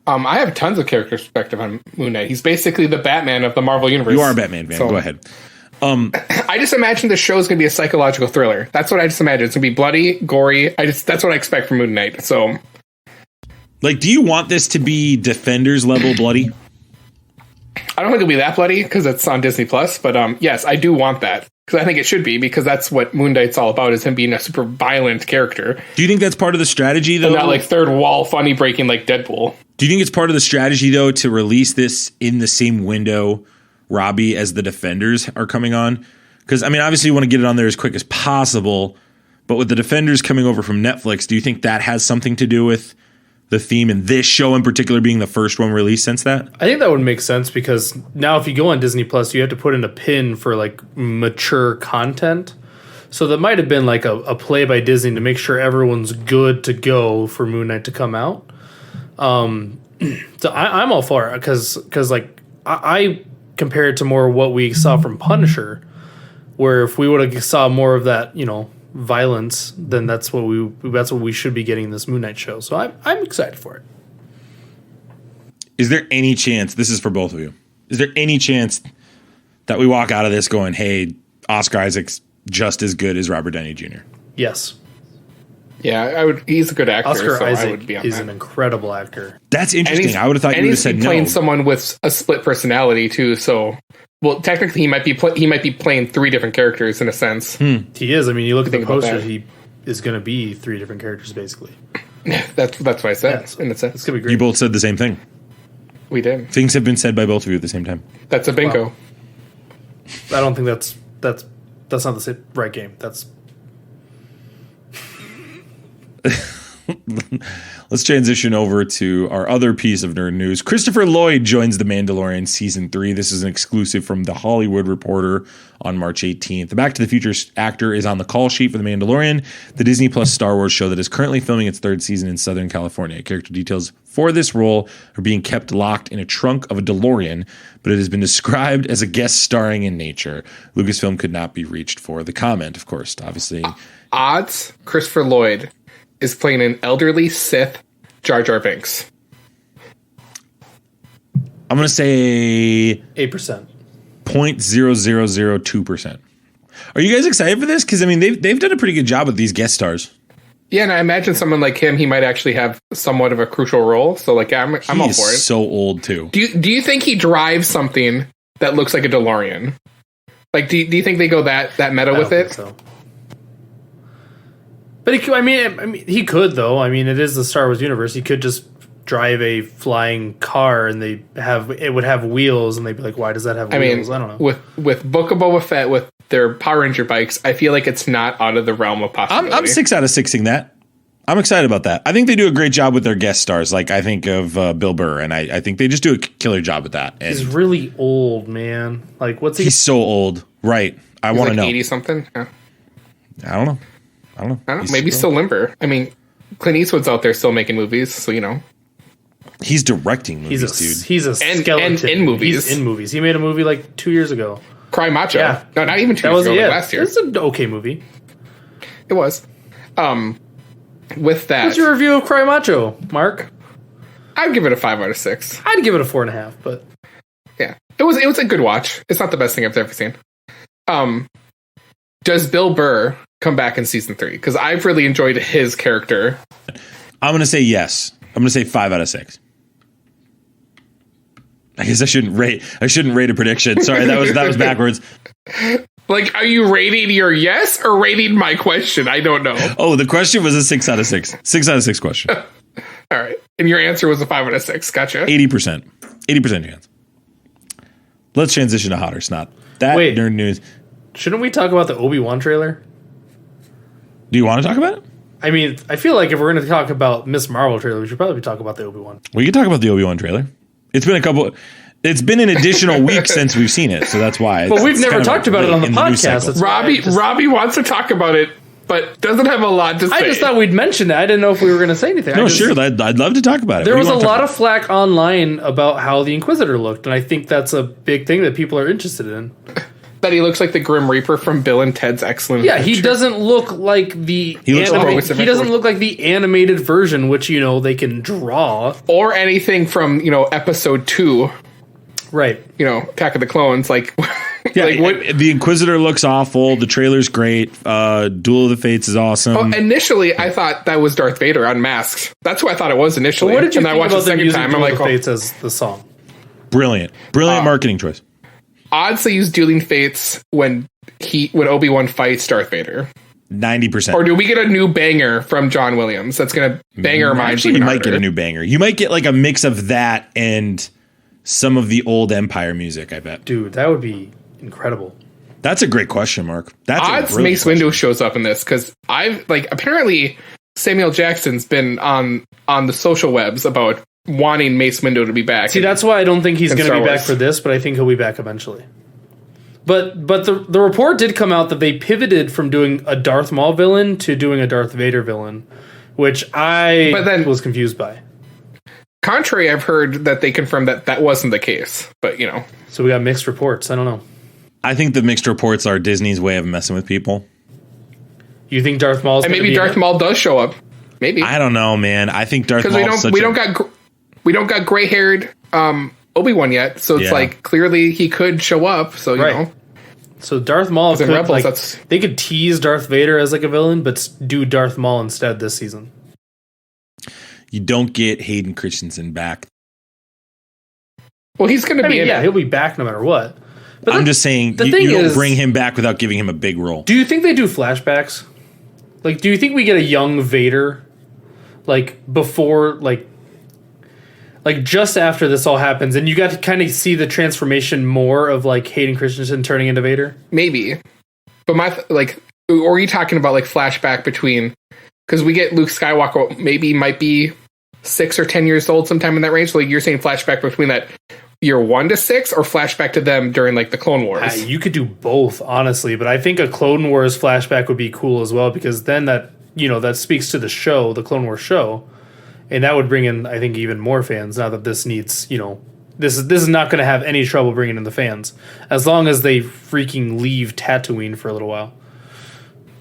C: I have tons of character perspective on Moon Knight. He's basically the Batman of the Marvel Universe.
A: You are a Batman fan. So, go ahead.
C: I just imagine the show is going to be a psychological thriller. That's what I just imagine. It's going to be bloody, gory. That's what I expect from Moon Knight. So,
A: like, do you want this to be Defenders level bloody?
C: I don't think it'll be that bloody because it's on Disney Plus. But yes, I do want that because I think it should be because that's what Moon Knight's all about, is him being a super violent character.
A: Do you think that's part of the strategy, though?
C: And not like third wall funny breaking like Deadpool.
A: Do you think it's part of the strategy, though, to release this in the same window, Robbie, as the Defenders are coming on? Because, I mean, obviously you want to get it on there as quick as possible, but with the Defenders coming over from Netflix, do you think that has something to do with the theme and this show in particular being the first one released since that?
B: I think that would make sense because now if you go on Disney Plus, you have to put in a pin for like mature content. So that might have been like a play by Disney to make sure everyone's good to go for Moon Knight to come out. So I'm all for it because like I compare it to more what we saw from Punisher, where if we would have saw more of that, violence, then that's what we should be getting in this Moon Knight show. So I'm excited for it.
A: Is there any chance, this is for both of you, is there any chance that we walk out of this going, hey, Oscar Isaac's just as good as Robert Downey Jr.?
B: Yes.
C: Yeah, I would. He's a good actor.
B: Oscar
C: so
B: Isaac
C: I would be on
B: is
C: that.
B: an incredible actor.
A: That's interesting. I would have thought you would have said no.
C: And he's playing someone with a split personality too. So, well, technically, he might be playing 3 different characters in a sense.
B: He is. I mean, you look at the poster;
C: that.
B: he is going to be 3 different characters basically.
C: That's what I said.
B: Yeah, so
C: in a sense,
B: it's going to be great.
A: You both said the same thing.
C: We did.
A: Things have been said by both of you at the same time.
C: That's a bingo.
B: Wow. I don't think that's not the right game. That's.
A: Let's transition over to our other piece of nerd news. Christopher Lloyd joins The Mandalorian Season 3. This is an exclusive from The Hollywood Reporter on March 18th. The Back to the Future actor is on the call sheet for The Mandalorian, the Disney Plus Star Wars show that is currently filming its 3rd season in Southern California. Character details for this role are being kept locked in a trunk of a DeLorean, but it has been described as a guest starring in nature. Lucasfilm could not be reached for the comment, of course. Obviously,
C: Odds, Christopher Lloyd is playing an elderly Sith Jar Jar Binks.
A: I'm going to say
B: 8%.
A: 0.0002%. Are you guys excited for this? Because, I mean, they've done a pretty good job with these guest stars.
C: Yeah, and I imagine someone like him, he might actually have somewhat of a crucial role. So, like, I'm all for it.
A: He's so old, too.
C: Do you think he drives something that looks like a DeLorean? Like, do you think they go that meta with it?
B: So. But he could though. I mean, it is the Star Wars universe. He could just drive a flying car, and it would have wheels, and they'd be like, "Why does that have wheels?" I don't know.
C: With Book of Boba Fett with their Power Ranger bikes, I feel like it's not out of the realm of possibility.
A: I'm 6 out of 6ing that. I'm excited about that. I think they do a great job with their guest stars. Like I think of Bill Burr, and I think they just do a killer job with that. And
B: he's really old, man. Like, what's he?
A: He's so old, right? I want to know.
C: 80 something. Yeah.
A: I don't know.
C: Maybe still limber. I mean, Clint Eastwood's out there still making movies, so you know.
A: He's directing movies, dude.
B: He's a skeleton.
C: And in movies.
B: He's in movies. He made a movie like 2 years ago.
C: Cry Macho.
B: Yeah.
C: No, not even 2 years ago. Like last year.
B: It's an okay movie.
C: It was. With that,
B: What's your review of Cry Macho, Mark?
C: I'd give it a 5 out of 6.
B: I'd give it a 4.5, but
C: Yeah, it was a good watch. It's not the best thing I've ever seen. Does Bill Burr come back in season 3? Because I've really enjoyed his character.
A: I'm going to say yes. I'm going to say 5 out of 6. I guess I shouldn't rate a prediction. Sorry, that was backwards.
C: Like, are you rating your yes or rating my question? I don't know.
A: Oh, the question was a 6 out of 6. 6 out of 6 question.
C: All right. And your answer was a 5 out of 6. Gotcha.
A: 80%. 80% chance. Let's transition to hotter snot.
B: Wait.
A: Nerd news.
B: Shouldn't we talk about the Obi Wan trailer?
A: Do you want to talk about it?
B: I mean, I feel like if we're going to talk about Miss Marvel trailer, we should probably talk about the Obi Wan.
A: We can talk about the Obi Wan trailer. It's been an additional week since we've seen it, so that's why.
B: But we've never talked about it on the podcast.
C: Robbie wants to talk about it, but doesn't have a lot to say.
B: I just thought we'd mention it. I didn't know if we were going to say anything.
A: No, sure. I'd love to talk about it.
B: There was a lot of flack online about how the Inquisitor looked, and I think that's a big thing that people are interested in.
C: That he looks like the Grim Reaper from Bill and Ted's Excellent
B: Yeah,
C: Adventure.
B: he doesn't look like the
C: He doesn't
B: look like the animated version, which they can draw,
C: or anything from episode 2.
B: Right.
C: Attack of the Clones. Like,
A: the Inquisitor looks awful. The trailer's great. Duel of the Fates is awesome.
C: Oh, initially, I thought that was Darth Vader unmasked. That's who I thought it was initially.
B: What did you
C: and
B: think
C: I watched
B: about
C: the
B: them
C: second
B: using
C: time?
B: Duel
C: I'm
B: of
C: like,
B: the Fates as the song?
A: Brilliant marketing choice.
C: Odds they use Dueling Fates when Obi Wan fights Darth Vader.
A: 90%.
C: Or do we get a new banger from John Williams that's going to bang our minds?
A: Actually, you might get a new banger. You might get like a mix of that and some of the old Empire music, I bet.
B: Dude, that would be incredible.
A: That's a great question, Mark. That's
C: odds Mace Windu shows up in this, because apparently Samuel Jackson's been on the social webs about wanting Mace Windu to be back.
B: See, that's why I don't think he's going to be back for this, but I think he'll be back eventually. But the report did come out that they pivoted from doing a Darth Maul villain to doing a Darth Vader villain, which I was confused by.
C: Contrary, I've heard that they confirmed that wasn't the case, but
B: So we got mixed reports. I don't know.
A: I think the mixed reports are Disney's way of messing with people.
B: You think Darth Maul?
C: And maybe Darth Maul does show up. Maybe.
A: I don't know, man. I think Darth Maul.
C: Because we don't got gray haired Obi-Wan yet, so it's like clearly he could show up. So you know.
B: So Darth Maul could,
C: Rebels,
B: they could tease Darth Vader as like a villain, but do Darth Maul instead this season.
A: You don't get Hayden Christensen back.
C: Well, he's going to be in it.
B: He'll be back no matter what. But
A: I'm just saying, you don't bring him back without giving him a big role.
B: Do you think they do flashbacks? Like, do you think we get a young Vader, like, before, like just after this all happens, and you got to kind of see the transformation more of, like, Hayden Christensen turning into Vader?
C: Maybe. But or are you talking about, like, flashback between... Because we get Luke Skywalker might be 6 or 10 years old sometime in that range. So, like, you're saying flashback between that year 1 to 6, or flashback to them during like the Clone Wars?
B: You could do both, honestly, but I think a Clone Wars flashback would be cool as well, because then that speaks to the show, the Clone Wars show, and that would bring in, I think, even more fans. Now that this needs, this is not going to have any trouble bringing in the fans as long as they freaking leave Tatooine for a little while.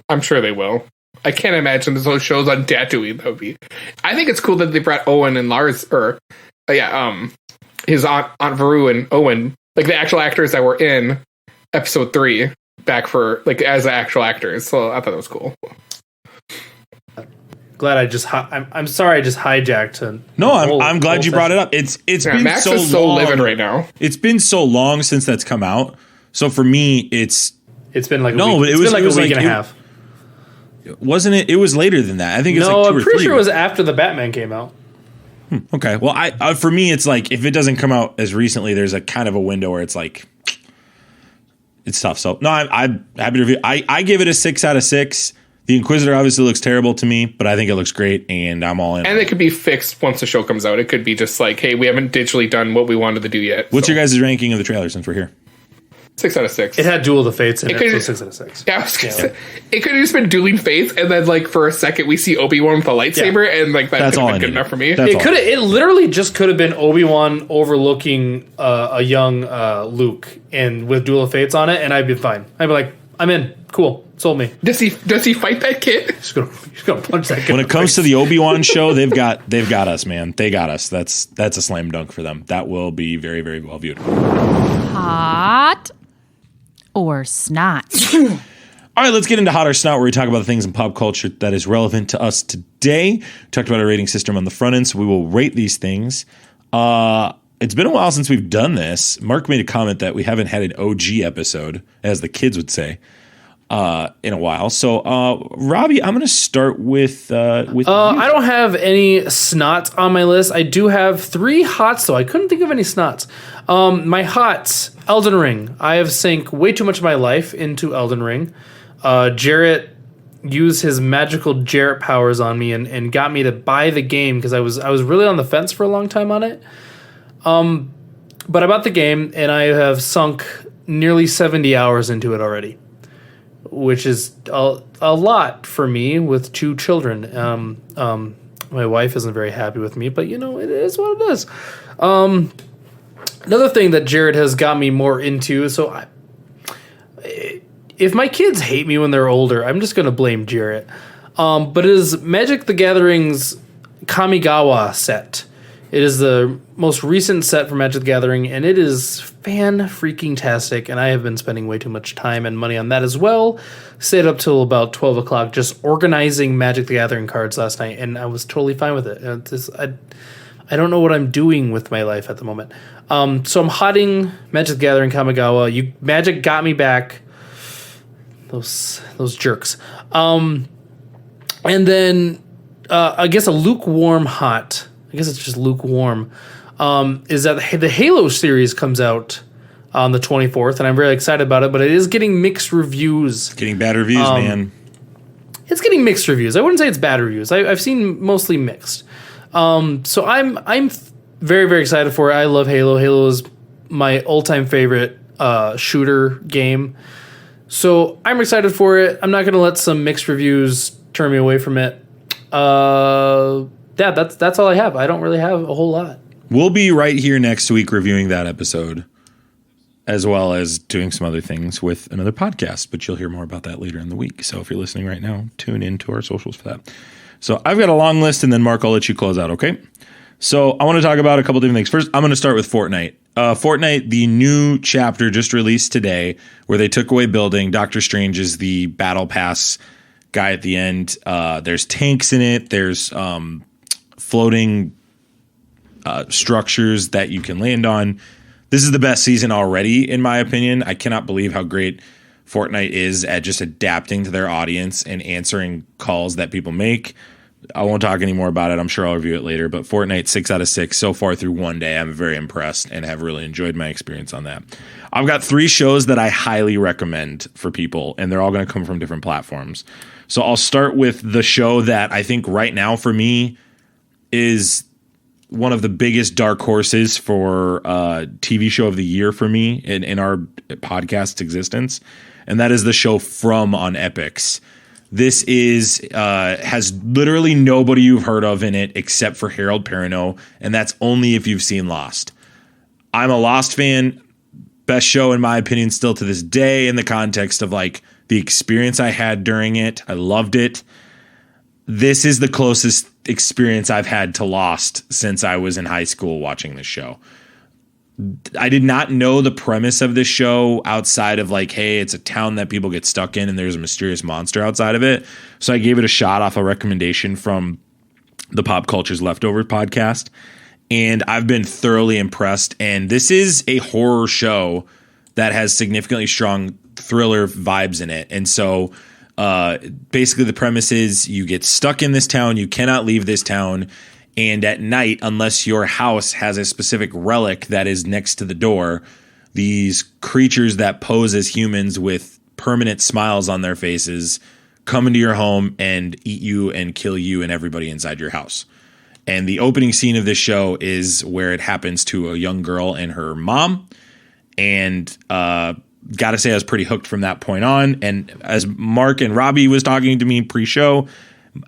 C: I'm sure they will. I can't imagine there's those shows on Tatooine. That would be. I think it's cool that they brought Owen and Lars, his aunt Veru and Owen, like the actual actors that were in episode 3, back for like as actual actors. So I thought that was cool.
B: Glad I'm sorry I just hijacked.
A: I'm glad you brought it up. It's been
C: Max
A: so
C: is so
A: long.
C: livid right now.
A: It's been so long since that's come out. So for me, it's
B: been like
A: a week
B: and a half.
A: Wasn't it? It was later than that. I think it's like 2 or 3.
B: I'm pretty sure it was after the Batman came out.
A: Okay. Well, I for me, it's like if it doesn't come out as recently, there's a kind of a window where it's like it's tough. So no, I'm happy to review. I give it a 6 out of 6. The Inquisitor obviously looks terrible to me, but I think it looks great, and I'm all in.
C: And it could be fixed once the show comes out. It could be just like, hey, we haven't digitally done what we wanted to do yet.
A: What's your guys' ranking of the trailer since we're here?
C: 6 out of 6.
B: It had Duel of the Fates in it, so 6 out of 6.
C: Yeah, I was gonna say, it could have just been Dueling Fates, and then like for a second we see Obi Wan with a lightsaber, and like that's all good enough for me.
B: It literally just could have been Obi Wan overlooking a young Luke, and with Duel of Fates on it, and I'd be fine. I'd be like, I'm in. Cool. Sold me.
C: Does he fight that kid?
B: He's gonna punch that kid.
A: When it comes to the Obi-Wan show, they've got us, man. They got us. That's a slam dunk for them. That will be very, very well viewed.
F: Hot or snot?
A: All right, let's get into Hot or Snot, where we talk about the things in pop culture that is relevant to us today. We talked about our rating system on the front end, so we will rate these things. It's been a while since we've done this. Mark made a comment that we haven't had an OG episode, as the kids would say, in a while. So, Robbie, I'm going to start with you.
B: I don't have any snots on my list. I do have 3 hots, though. I couldn't think of any snots. My hots, Elden Ring. I have sank way too much of my life into Elden Ring. Jarrett used his magical Jarrett powers on me and got me to buy the game because I was really on the fence for a long time on it. But I bought the game, and I have sunk nearly 70 hours into it already, which is a lot for me with 2 children. My wife isn't very happy with me, but, it is what it is. Another thing that Jared has got me more into, if my kids hate me when they're older, I'm just going to blame Jarrett. But it is Magic the Gathering's Kamigawa set. It is the most recent set for Magic the Gathering, and it is fan-freaking-tastic, and I have been spending way too much time and money on that as well. Stayed up till about 12 o'clock just organizing Magic the Gathering cards last night, and I was totally fine with it. I don't know what I'm doing with my life at the moment. So I'm hotting Magic the Gathering Kamigawa. Magic got me back. Those jerks. And then I guess a lukewarm hot. I guess it's just lukewarm. Is that the Halo series comes out on the 24th, and I'm very excited about it, but it is getting mixed reviews.
A: It's getting bad reviews, man.
B: It's getting mixed reviews. I wouldn't say it's bad reviews. I've seen mostly mixed. So I'm very, very excited for it. I love Halo. Halo is my all-time favorite shooter game. So I'm excited for it. I'm not going to let some mixed reviews turn me away from it. Yeah, that's all I have. I don't really have a whole lot.
A: We'll be right here next week reviewing that episode, as well as doing some other things with another podcast, but you'll hear more about that later in the week. So if you're listening right now, tune into our socials for that. So I've got a long list, and then Mark, I'll let you close out, okay? So I want to talk about a couple different things. First, I'm going to start with Fortnite. Fortnite, the new chapter just released today, where they took away building. Doctor Strange is the battle pass guy at the end. There's tanks in it. There's floating structures that you can land on. This is the best season already, in my opinion. I cannot believe how great Fortnite is at just adapting to their audience and answering calls that people make. I won't talk any more about it. I'm sure I'll review it later. But Fortnite, 6 out of 6 so far through one day. I'm very impressed and have really enjoyed my experience on that. I've got 3 shows that I highly recommend for people, and they're all going to come from different platforms. So I'll start with the show that I think right now for me is one of the biggest dark horses for TV show of the year for me in our podcast's existence, and that is the show From on Epix. This is has literally nobody you've heard of in it except for Harold Perrineau, and that's only if you've seen Lost. I'm a Lost fan. Best show in my opinion still to this day in the context of like the experience I had during it. I loved it. This is the closest experience I've had to Lost since I was in high school watching this show. I did not know the premise of this show outside of like, hey, it's a town that people get stuck in and there's a mysterious monster outside of it. So I gave it a shot off a recommendation from the Pop Culture's Leftovers podcast. And I've been thoroughly impressed. And this is a horror show that has significantly strong thriller vibes in it. And so basically the premise is you get stuck in this town. You cannot leave this town. And at night, unless your house has a specific relic that is next to the door, these creatures that pose as humans with permanent smiles on their faces come into your home and eat you and kill you and everybody inside your house. And the opening scene of this show is where it happens to a young girl and her mom. And gotta say, I was pretty hooked from that point on. And as Mark and Robbie was talking to me pre-show,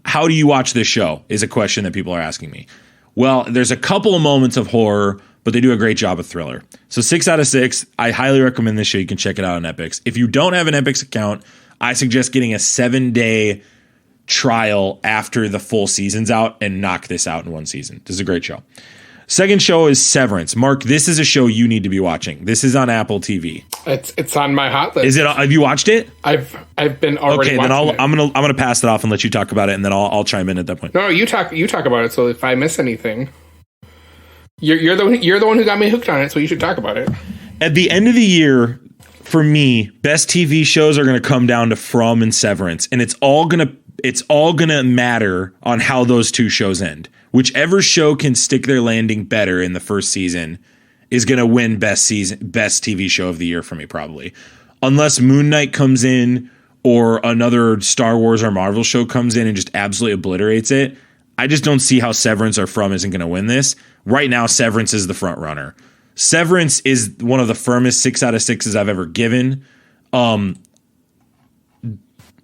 A: how do you watch this show is a question that people are asking me. Well, there's a couple of moments of horror, but they do a great job of thriller. So 6 out of 6. I highly recommend this show. You can check it out on Epix. If you don't have an Epix account, I suggest getting a 7-day trial after the full season's out and knock this out in one season. This is a great show. Second show is Severance. Mark, this is a show you need to be watching. This is on Apple TV.
C: It's on my hot list.
A: Is it? Have you watched it?
C: I've been already.
A: Okay, then
C: watching
A: I'm gonna pass it off and let you talk about it, and then I'll chime in at that point.
C: No, you talk about it. So if I miss anything, you're the one who got me hooked on it. So you should talk about it.
A: At the end of the year, for me, best TV shows are gonna come down to From and Severance, and it's all gonna matter on how those two shows end. Whichever show can stick their landing better in the first season is going to win best TV show of the year for me, probably. Unless Moon Knight comes in or another Star Wars or Marvel show comes in and just absolutely obliterates it, I just don't see how Severance or From isn't going to win this. Right now, Severance is the front runner. Severance is one of the firmest 6 out of 6s I've ever given. And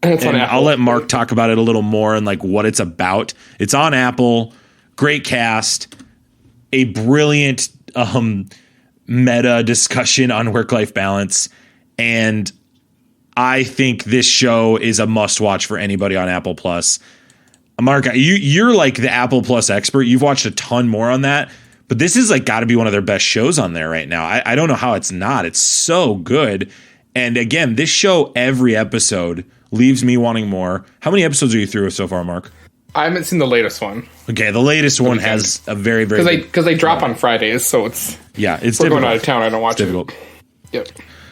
A: I'll let Mark talk about it a little more and like what it's about. It's on Apple. Great cast, a brilliant meta discussion on work-life balance, and I think this show is a must-watch for anybody on Apple Plus. Mark, you're like the Apple Plus expert. You've watched a ton more on that, but this is like got to be one of their best shows on there right now. I don't know how it's not. It's so good. And again, this show, every episode leaves me wanting more. How many episodes are you through so far, Mark?
C: I haven't seen the latest one.
A: Okay, the latest one has a very, very
C: because they drop on Fridays, so it's
A: it's
C: we're
A: difficult.
C: going out of town. I don't watch
A: difficult.
C: it. Yep.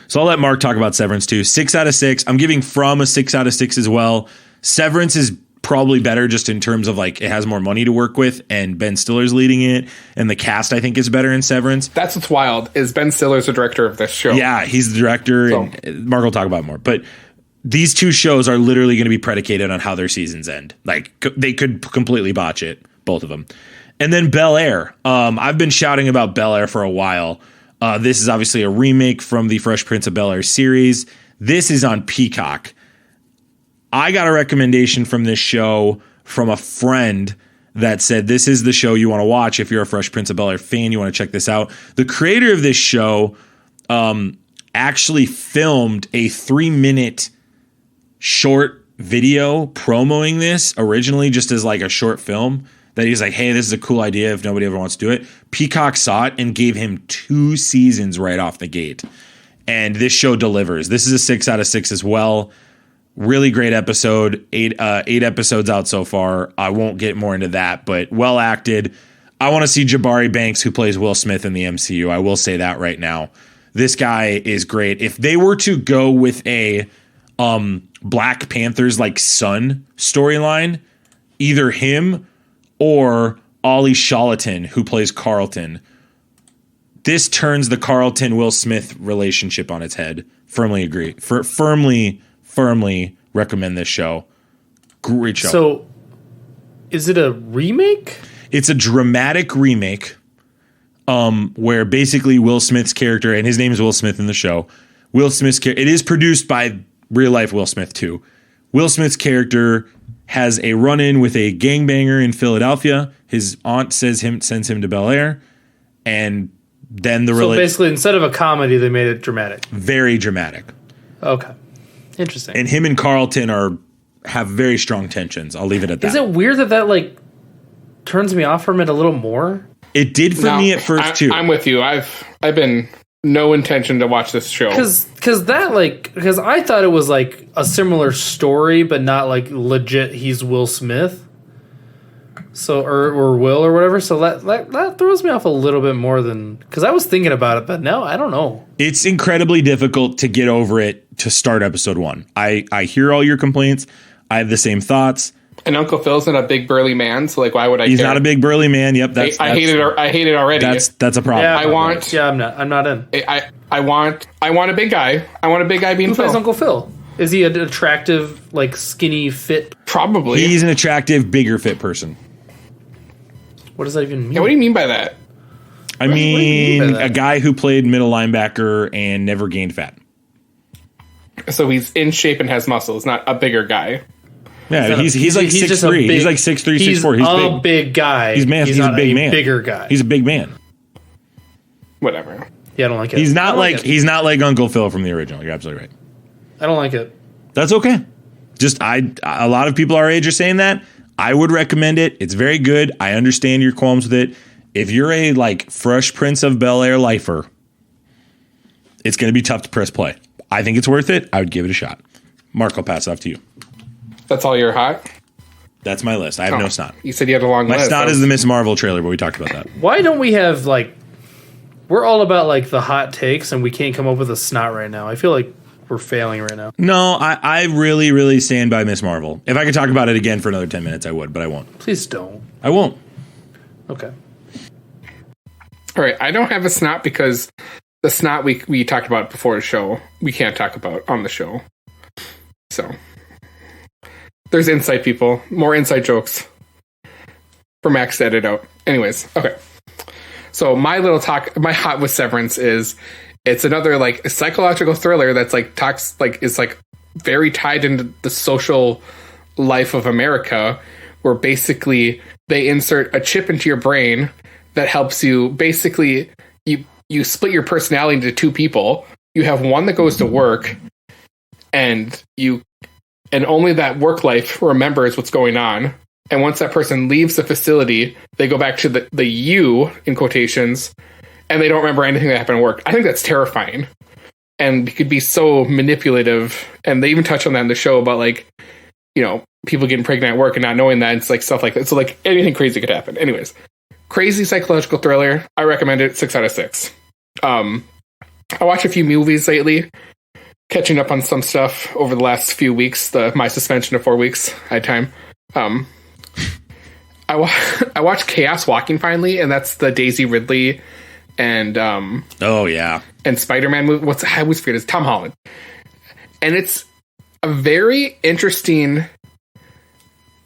A: So I'll let Mark talk about Severance too. 6 out of 6. I'm giving From a 6 out of 6 as well. Severance is probably better just in terms of like it has more money to work with, and Ben Stiller's leading it, and the cast I think is better in Severance.
C: That's what's wild. Is Ben Stiller's the director of this show?
A: Yeah, he's the director, and Mark will talk about it more, but. These two shows are literally going to be predicated on how their seasons end. Like they could completely botch it, both of them. And then Bel Air. I've been shouting about Bel Air for a while. This is obviously a remake from the Fresh Prince of Bel Air series. This is on Peacock. I got a recommendation from this show from a friend that said this is the show you want to watch if you're a Fresh Prince of Bel Air fan. You want to check this out. The creator of this show actually filmed a 3-minute short video promoting this originally just as like a short film that he's like, hey, this is a cool idea if nobody ever wants to do it. Peacock saw it and gave him 2 seasons right off the gate. And this show delivers. This is a 6 out of 6 as well. Really great episode. 8 episodes out so far. I won't get more into that, but well acted. I want to see Jabari Banks, who plays Will Smith in the MCU. I will say that right now. This guy is great. If they were to go with a Black Panther's like son storyline, either him or Ollie Charlatan, who plays Carlton, this turns the Carlton Will Smith relationship on its head. Firmly agree. Firmly recommend this show. Great show.
B: So, is it a remake?
A: It's a dramatic remake, where basically Will Smith's character, and his name is Will Smith in the show. Will Smith's character. It is produced by real life Will Smith too. Will Smith's character has a run-in with a gangbanger in Philadelphia. His aunt sends him to Bel Air, and then the
B: so basically instead of a comedy, they made it dramatic.
A: Very dramatic.
B: Okay, interesting.
A: And him and Carlton have very strong tensions. I'll leave it at that.
B: Is it weird that like turns me off from it a little more?
A: It did for me at first too.
C: I'm with you. I've been no intention to watch this show
B: because I thought it was like a similar story, but not like legit. He's Will Smith, so or Will or whatever. So that throws me off a little bit more than because I was thinking about it, but no, I don't know.
A: It's incredibly difficult to get over it to start episode 1. I hear all your complaints. I have the same thoughts.
C: And Uncle Phil's not a big burly man, so like, why would I?
A: He's
C: care?
A: not a big burly man. Yep,
C: I hate it. I hate it already.
A: That's a problem.
B: Yeah, I'm not in.
C: I want a big guy. I want a big guy being
B: Who
C: Phil.
B: plays Uncle Phil? Is he an attractive, like skinny, fit?
C: Probably.
A: He's an attractive, bigger fit person.
B: What does that even mean?
C: Yeah, what do you mean by that?
A: I
B: do you mean by
A: mean,
B: that?
A: a guy who played middle linebacker and never gained fat.
C: So he's in shape and has muscles, not a bigger guy.
A: Yeah, he's like
B: just a
A: 6'3". He's
B: big-
A: like 6'3",
B: He's
A: 6'4". He's
B: a
A: big.
B: big guy.
A: He's a
B: not
A: big man.
B: Bigger guy.
A: He's a big man.
C: Whatever.
B: Yeah, I don't like it.
A: He's
B: I
A: not
B: don't
A: like
B: it.
A: he's not like Uncle Phil from the original. You're absolutely right.
B: I don't like it.
A: That's okay. Just a lot of people our age are saying that. I would recommend it. It's very good. I understand your qualms with it. If you're a like Fresh Prince of Bel-Air lifer, it's going to be tough to press play. I think it's worth it. I would give it a shot. Mark, I'll pass it off to you.
C: That's all you're hot?
A: That's my list. I have no snot.
C: You said you had a long
A: My
C: list.
A: snot is the Miss Marvel trailer, but we talked about that.
B: Why don't we have like? We're all about like the hot takes, and we can't come up with a snot right now. I feel like we're failing right now.
A: No, I really, really stand by Miss Marvel. If I could talk about it again for another 10 minutes, I would, but I won't.
B: Please don't.
A: I won't.
B: Okay.
C: All right, I don't have a snot because the snot we talked about before the show, we can't talk about on the show. So there's insight, people. More inside jokes for Max to edit out. Anyways, okay. So my hot with Severance is it's another like psychological thriller that's like talks like is like very tied into the social life of America, where basically they insert a chip into your brain that helps you basically you split your personality into two people. You have one that goes to work and only that work life remembers what's going on. And once that person leaves the facility, they go back to the you in quotations, and they don't remember anything that happened at work. I think that's terrifying. And it could be so manipulative. And they even touch on that in the show about like, you know, people getting pregnant at work and not knowing that. It's like stuff like that. So like anything crazy could happen. Anyways, crazy psychological thriller. I recommend it. 6 out of 6. I watched a few movies lately, catching up on some stuff over the last few weeks. My suspension of 4 weeks. I had time. I watched Chaos Walking finally, and that's the Daisy Ridley and
A: Oh, yeah.
C: and Spider-Man movie. I always forget, it's Tom Holland. And it's a very interesting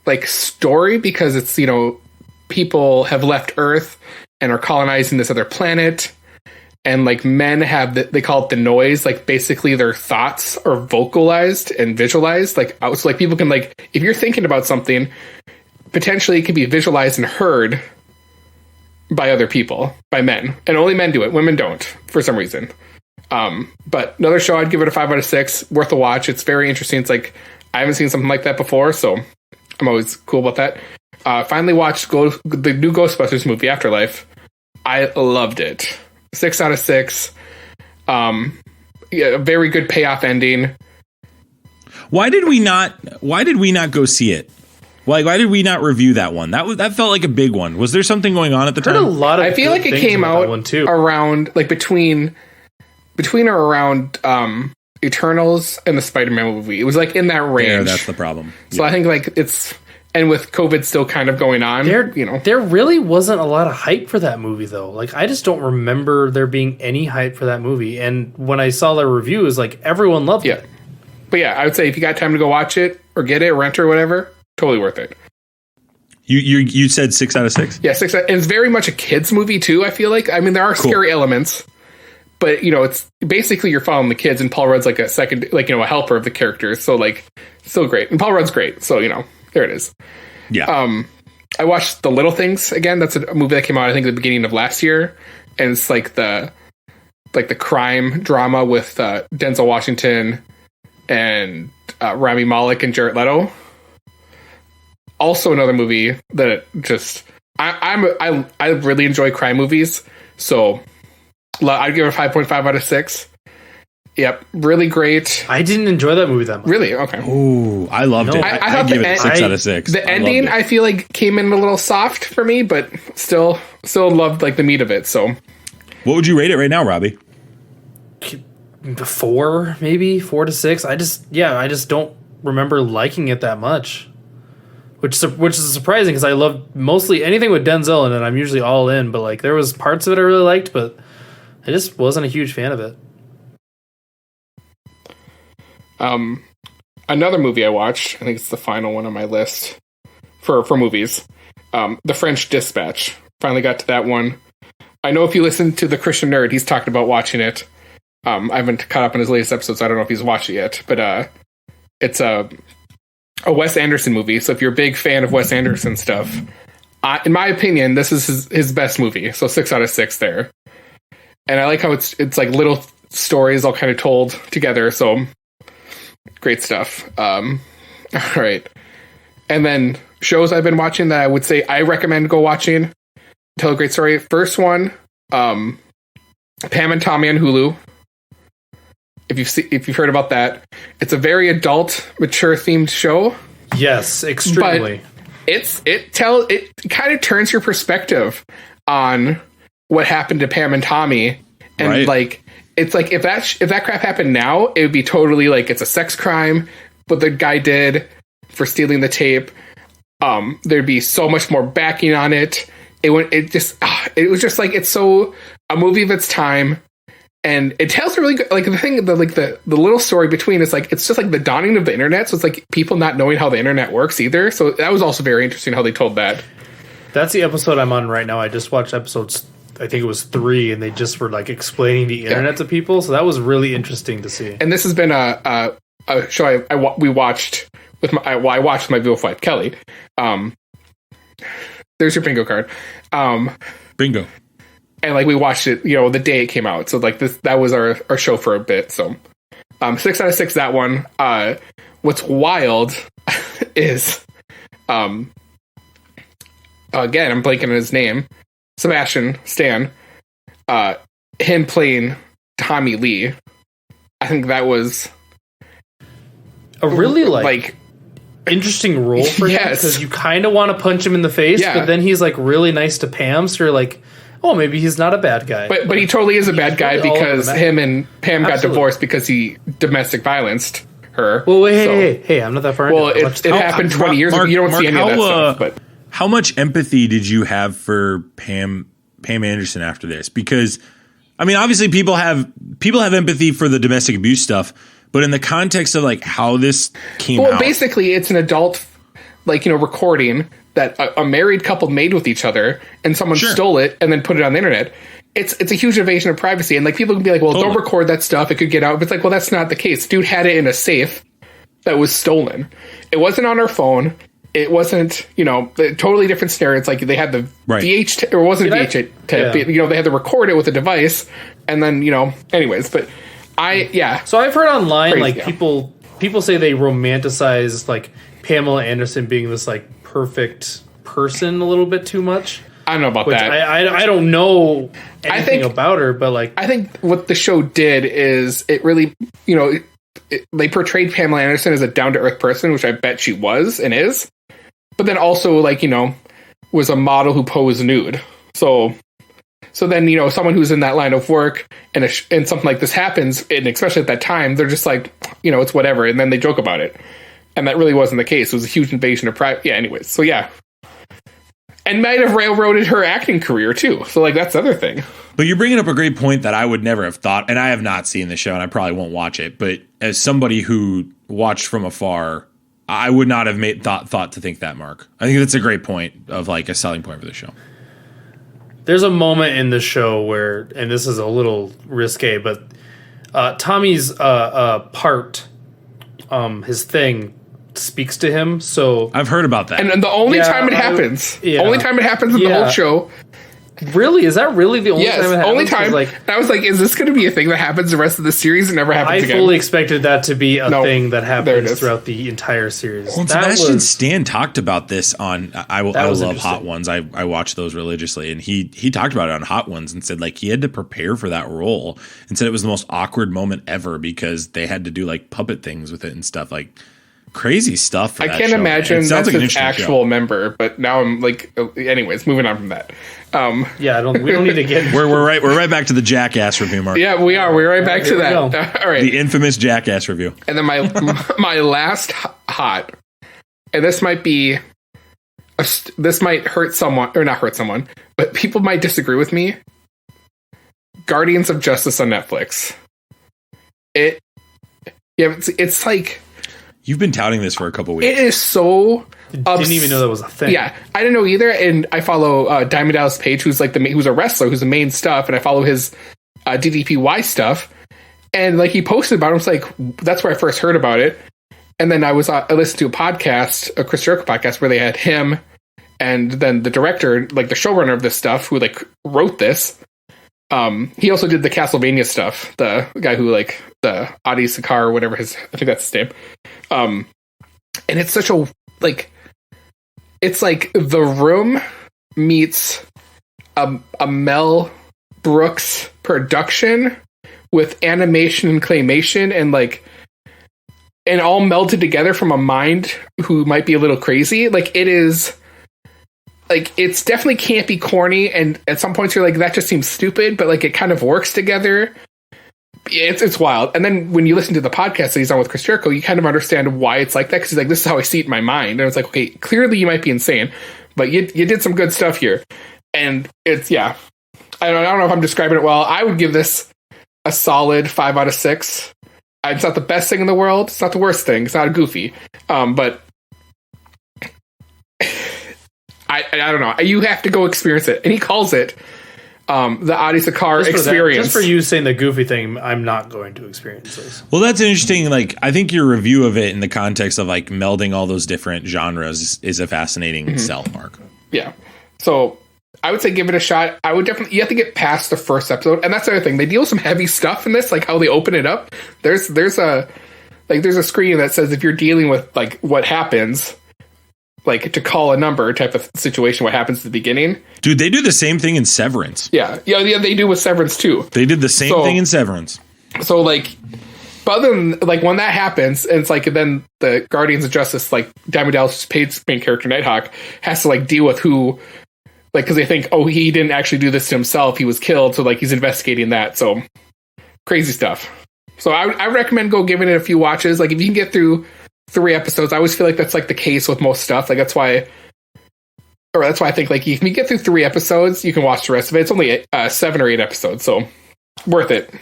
C: like story because it's, you know, people have left Earth and are colonizing this other planet. And like men have they call it the noise, like basically their thoughts are vocalized and visualized. Like, so like people can like, if you're thinking about something, potentially it can be visualized and heard by other people, by men, and only men do it. Women don't for some reason. But another show, I'd give it a 5 out of 6. Worth a watch. It's very interesting. It's like, I haven't seen something like that before, so I'm always cool about that. Finally watched the new Ghostbusters movie, Afterlife. I loved it. 6 out of 6. Yeah, a very good payoff ending.
A: Why did we not go see it? Like, why did we not review that one? That felt like a big one. Was there something going on at the
B: Heard a
A: time?
B: lot of
C: I feel
B: good
C: like it
B: things
C: came
B: about that
C: out
B: one too.
C: around like between or around Eternals and the Spider-Man movie. It was like in that range.
A: Yeah, that's the problem.
C: So I think like it's, and with COVID still kind of going on,
B: There really wasn't a lot of hype for that movie though. Like I just don't remember there being any hype for that movie. And when I saw the reviews, like everyone loved it.
C: But yeah, I would say if you got time to go watch it or get it, rent it or whatever, totally worth it.
A: You said 6 out of 6?
C: Yeah, 6. And it's very much a kids movie too. I feel like. I mean, there are scary elements, but you know, it's basically you're following the kids, and Paul Rudd's like a second, like, you know, a helper of the characters. So like, still great, and Paul Rudd's great. So you know, there it is.
A: Yeah.
C: I watched The Little Things again. That's a movie that came out I think at the beginning of last year, and it's like the crime drama with Denzel Washington and Rami Malek and Jared Leto. Also another movie that just I really enjoy crime movies, so I'd give it a 5.5 out of 6. Yep, really great.
B: I didn't enjoy that movie that much.
C: Really? Okay.
A: Ooh, I loved it.
C: I
A: I
C: thought
A: give
C: the
A: it a 6 out of 6.
C: The ending I feel like came in a little soft for me, but still loved like the meat of it. So,
A: what would you rate it right now, Robbie?
B: 4, maybe 4 to 6. I just don't remember liking it that much. Which is surprising because I love mostly anything with Denzel in it. I'm usually all in, but like there was parts of it I really liked, but I just wasn't a huge fan of it.
C: Another movie I watched, I think it's the final one on my list for movies. The French Dispatch. Finally got to that one. I know if you listen to the Christian Nerd, he's talked about watching it. I haven't caught up on his latest episodes, so I don't know if he's watched it yet. But it's a Wes Anderson movie. So if you're a big fan of Wes Anderson stuff, in my opinion, this is his best movie. So 6 out of 6 there. And I like how it's like little stories all kind of told together. So great stuff. All right. And then shows I've been watching that I would say I recommend go watching. Tell a great story. First one, Pam and Tommy on Hulu. If you've heard about that, it's a very adult, mature themed show.
B: Yes, extremely.
C: But it kind of turns your perspective on what happened to Pam and Tommy, and
A: right.
C: like it's like if that crap happened now, it would be totally like it's a sex crime what the guy did for stealing the tape. There'd be so much more backing on it. It was just like it's so a movie of its time. And it tells a really good, like the little story between it's just like the dawning of the internet. So it's like people not knowing how the internet works either. So that was also very interesting how they told that.
B: That's the episode I'm on right now. I just watched episodes, I think it was 3, and they just were like explaining the internet to people. So that was really interesting to see.
C: And this has been a show we watched with I watched with my beautiful wife Kelly. There's your bingo card.
A: Bingo.
C: And like we watched it, the day it came out. So like that was our show for a bit. So 6 out of 6 that one. What's wild is again, I'm blanking on his name. Sebastian Stan. Him playing Tommy Lee. I think that was
B: a really like interesting role for him, because you kind of want to punch him in the face, but then he's like really nice to Pam, so you're like, oh, maybe he's not a bad guy.
C: But he totally is a bad guy because him and Pam got divorced because he domestic violenced her.
B: Well, hey, I'm not that far.
C: Well, it happened 20 years ago. You don't see any of that stuff. But
A: how much empathy did you have for Pam Anderson after this? Because, I mean, obviously people have empathy for the domestic abuse stuff, but in the context of like how this came out.
C: Well, basically, it's an adult, recording that a married couple made with each other, and someone stole it and then put it on the internet. It's a huge invasion of privacy, and like people can be like, well, don't record that stuff, it could get out. But it's like, well, that's not the case. Dude had it in a safe that was stolen. It wasn't on her phone. It wasn't, a totally different scenario. It's like they had the VH, or it wasn't VH tape. Yeah. They had to record it with a device, and then, anyways. But So I've heard online,
B: people say they romanticize like Pamela Anderson being this like perfect person a little bit too much.
C: I don't know about that.
B: I don't know anything about her, but like
C: I think what the show did is it really, they portrayed Pamela Anderson as a down to earth person, which I bet she was and is. But then also was a model who posed nude. So then someone who's in that line of work and something like this happens, and especially at that time, they're just like, it's whatever, and then they joke about it. And that really wasn't the case. It was a huge invasion of private. Yeah, anyways. So, yeah. And might have railroaded her acting career, too. So, that's the other thing.
A: But you're bringing up a great point that I would never have thought, and I have not seen the show, and I probably won't watch it. But as somebody who watched from afar, I would not have made thought to think that, Mark. I think that's a great point of, a selling point for the show.
B: There's a moment in the show where, and this is a little risque, but Tommy's part, his thing, speaks to him. So
A: I've heard about that,
C: and the only time it happens, in the whole show.
B: Really, is that really the only time it happens?
C: Only time. I was like, is this going to be a thing that happens the rest of the series and never happens again?
B: I fully expected that to be a thing that happens throughout the entire series.
A: Well, Sebastian Stan talked about this on I love Hot Ones. I watch those religiously, and he talked about it on Hot Ones and said he had to prepare for that role, and said it was the most awkward moment ever because they had to do puppet things with it and stuff crazy stuff.
C: I can't imagine that's his actual member, but now I'm anyways, moving on from that.
B: We don't need to get.
A: we're right back to the Jackass review, Mark.
C: Yeah, we are. We're right back to that. All right,
A: the infamous Jackass review.
C: And then my last hot, and this might hurt someone or not hurt someone, but people might disagree with me. Guardians of Justice on Netflix. It's like.
A: You've been touting this for a couple weeks.
C: It is so.
B: Didn't even know that was a thing.
C: Yeah, I didn't know either. And I follow Diamond Dallas Page, who's like who's a wrestler, who's the main stuff, and I follow his DDPY stuff. And like he posted about it, I was like, that's where I first heard about it. And then I listened to a podcast, a Chris Jericho podcast, where they had him and then the director, like the showrunner of this stuff, who like wrote this. He also did the Castlevania stuff. The guy who like the Adi Sakar or whatever I think that's his name. And it's such a like, it's like The Room meets a Mel Brooks production with animation and claymation and all melted together from a mind who might be a little crazy. Like it is. Like, it's definitely can't be corny, and at some points you're like, that just seems stupid, but, like, it kind of works together. It's wild. And then when you listen to the podcast that he's on with Chris Jericho, you kind of understand why it's like that, because he's like, this is how I see it in my mind. And it's like, okay, clearly you might be insane, but you did some good stuff here. And it's, yeah. I don't know if I'm describing it well. I would give this a solid 5 out of 6. It's not the best thing in the world. It's not the worst thing. It's not goofy. But... I don't know. You have to go experience it. And he calls it the Adi Sakar experience.
B: Just for you saying the goofy thing, I'm not going to experience this.
A: Well, that's interesting. Like, I think your review of it in the context of like melding all those different genres is a fascinating sell, Mark.
C: Yeah. So I would say give it a shot. I would definitely, you have to get past the first episode. And that's the other thing. They deal with some heavy stuff in this, like how they open it up. There's a screen that says if you're dealing with like what happens, like to call a number type of situation, what happens at the beginning.
A: Dude, they do the same thing in Severance.
C: Yeah, they do with Severance too.
A: They did the same thing in Severance.
C: So like, but other than like when that happens, and it's like then the Guardians of Justice, like Diamond Dallas Page's main character Nighthawk, has to like deal with who, like because they think, oh, he didn't actually do this to himself, he was killed, so like he's investigating that. So crazy stuff. So I recommend go giving it a few watches. Like if you can get through 3 episodes, I always feel like that's like the case with most stuff. Like that's why I think like if you get through 3 episodes, you can watch the rest of it. It's only 7 or 8 episodes, so worth it.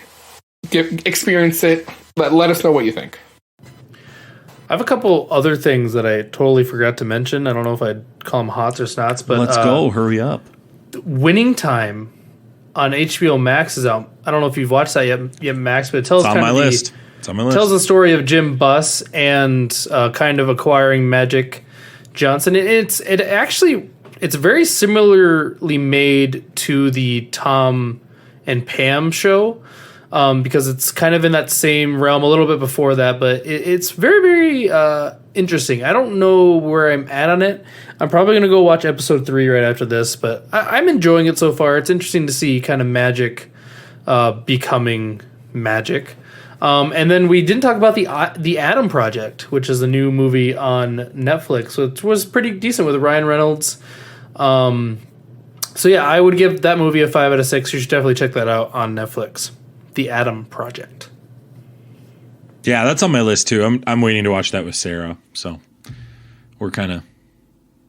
C: Experience it. Let us know what you think.
B: I have a couple other things that I totally forgot to mention. I don't know if I'd call them hots or snots, but
A: let's go. Hurry up.
B: Winning Time on HBO Max is out. I don't know if you've watched that yet, Max, but it tells
A: it's on my list. It's on my list.
B: Tells the story of Jim Buss and kind of acquiring Magic Johnson. It's very similarly made to the Tom and Pam show because it's kind of in that same realm a little bit before that, but it's very, very interesting. I don't know where I'm at on it. I'm probably going to go watch episode 3 right after this, but I'm enjoying it so far. It's interesting to see kind of magic becoming magic. And then we didn't talk about the Adam Project, which is a new movie on Netflix, which was pretty decent with Ryan Reynolds. So yeah, I would give that movie a 5 out of 6. You should definitely check that out on Netflix. The Adam Project.
A: Yeah, that's on my list too. I'm waiting to watch that with Sarah. So we're kind of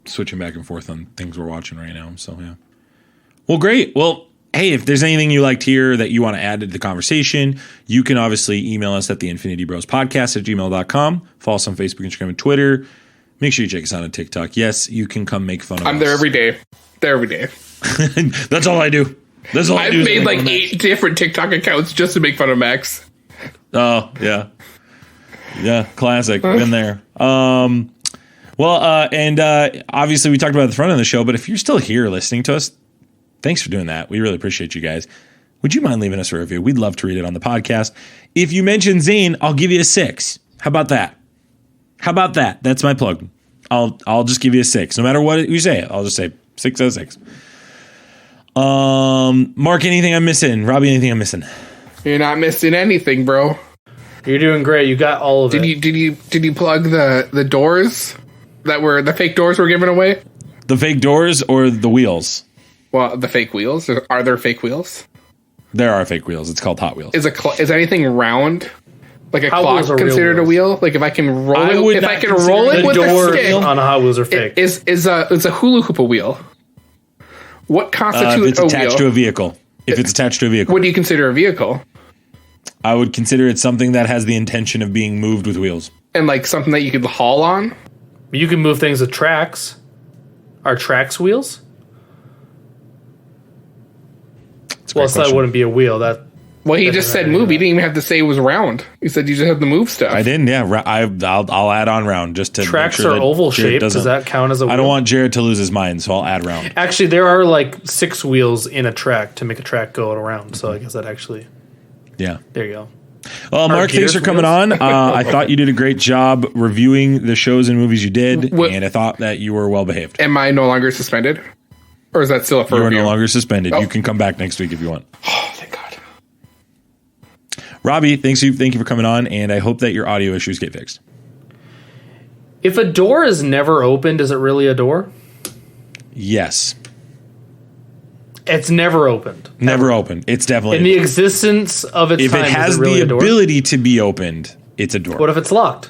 A: switching back and forth on things we're watching right now. So yeah. Well, great. Well, hey, if there's anything you liked here that you want to add to the conversation, you can obviously email us at the Infinity Bros Podcast at gmail.com. Follow us on Facebook, Instagram, and Twitter. Make sure you check us out on TikTok. Yes, you can come make fun of us.
C: I'm there every day.
A: That's all I do. That's all I do.
C: I've made like 8 different TikTok accounts just to make fun of Max.
A: Oh, yeah. Yeah, classic. Been there. And obviously we talked about it at the front of the show, but if you're still here listening to us, thanks for doing that. We really appreciate you guys. Would you mind leaving us a review? We'd love to read it on the podcast. If you mention Zane, I'll give you a 6. How about that? That's my plug. I'll just give you a 6. No matter what you say, I'll just say 6 out of 6. Mark, anything I'm missing? Robbie, anything I'm missing?
C: You're not missing anything, bro.
B: You're doing great. You got all of it.
C: Did you plug the doors that were the fake doors were given away?
A: The fake doors or the wheels?
C: Well, the fake wheels. Are there fake wheels?
A: There are fake wheels. It's called Hot Wheels.
C: Is anything round? Like a
B: Hot
C: clock
B: Wheels
C: considered a wheel? Like if I can roll it, with a stick,
B: on Hot Wheels are fake.
C: Is a hula hoop a wheel? What constitutes
A: if it's attached to a vehicle? If it's attached to a vehicle.
C: What do you consider a vehicle?
A: I would consider it something that has the intention of being moved with wheels.
C: and like something that you could haul on.
B: You can move things with tracks. Are tracks wheels? Well, so that wouldn't be a wheel.
C: Well, he just said move. He didn't even have to say it was round. He said you just have to move stuff.
A: I didn't. Yeah, I'll add on round just to.
B: Tracks
A: make sure
B: are oval shaped. Does that count as a wheel?
A: I don't want Jared to lose his mind, so I'll add round.
B: Actually, there are like 6 wheels in a track to make a track go around. So I guess that actually.
A: Yeah.
B: There you go.
A: Well, Mark, thanks for coming on. I thought you did a great job reviewing the shows and movies you did, and I thought that you were well behaved.
C: Am I no longer suspended? Or is that still a for review?
A: You are no longer suspended. Oh. You can come back next week if you want.
C: Oh, thank God.
A: Robbie, thank you for coming on, and I hope that your audio issues get fixed.
B: If a door is never opened, is it really a door?
A: Yes.
B: It's never opened.
A: Never opened. It's definitely
B: in the existence of its time.
A: If it has
B: really
A: the ability to be opened, it's a door.
B: What if it's locked?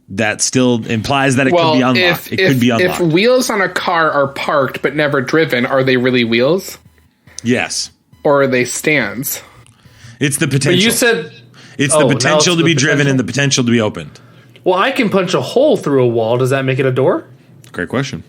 A: That still implies that it could be unlocked. It could be unlocked.
C: If wheels on a car are parked but never driven, are they really wheels?
A: Yes.
C: Or are they stands?
A: It's the potential.
B: But you said
A: it's the potential to be driven and the potential to be opened.
B: Well, I can punch a hole through a wall. Does that make it a door?
A: Great question.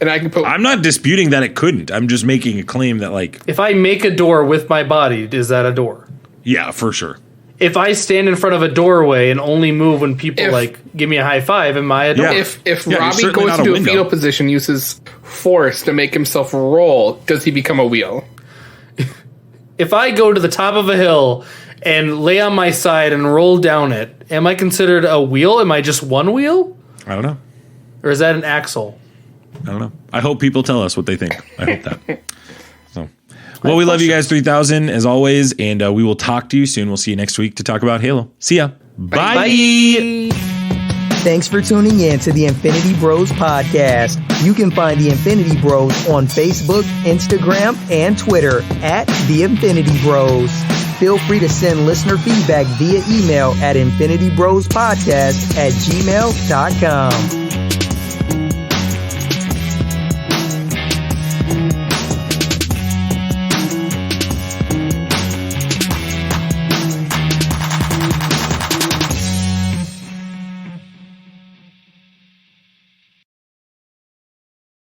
C: And I can put.
A: I'm not disputing that it couldn't. I'm just making a claim that, like,
B: if I make a door with my body, is that a door?
A: Yeah, for sure.
B: If I stand in front of a doorway and only move when people give me a high five, am I a door?
C: Yeah. If Robbie goes into a fetal position, uses force to make himself roll, does he become a wheel?
B: If I go to the top of a hill and lay on my side and roll down it, am I considered a wheel? Am I just one wheel?
A: I don't know.
B: Or is that an axle?
A: I don't know. I hope people tell us what they think. I hope that. So, well, we love you guys 3000 as always, and we will talk to you soon. We'll see you next week to talk about Halo. See ya. Bye.
B: Bye.
G: Thanks for tuning in to the Infinity Bros podcast. You can find the Infinity Bros on Facebook, Instagram, and Twitter at the Infinity Bros. Feel free to send listener feedback via email at infinitybrospodcast@gmail.com.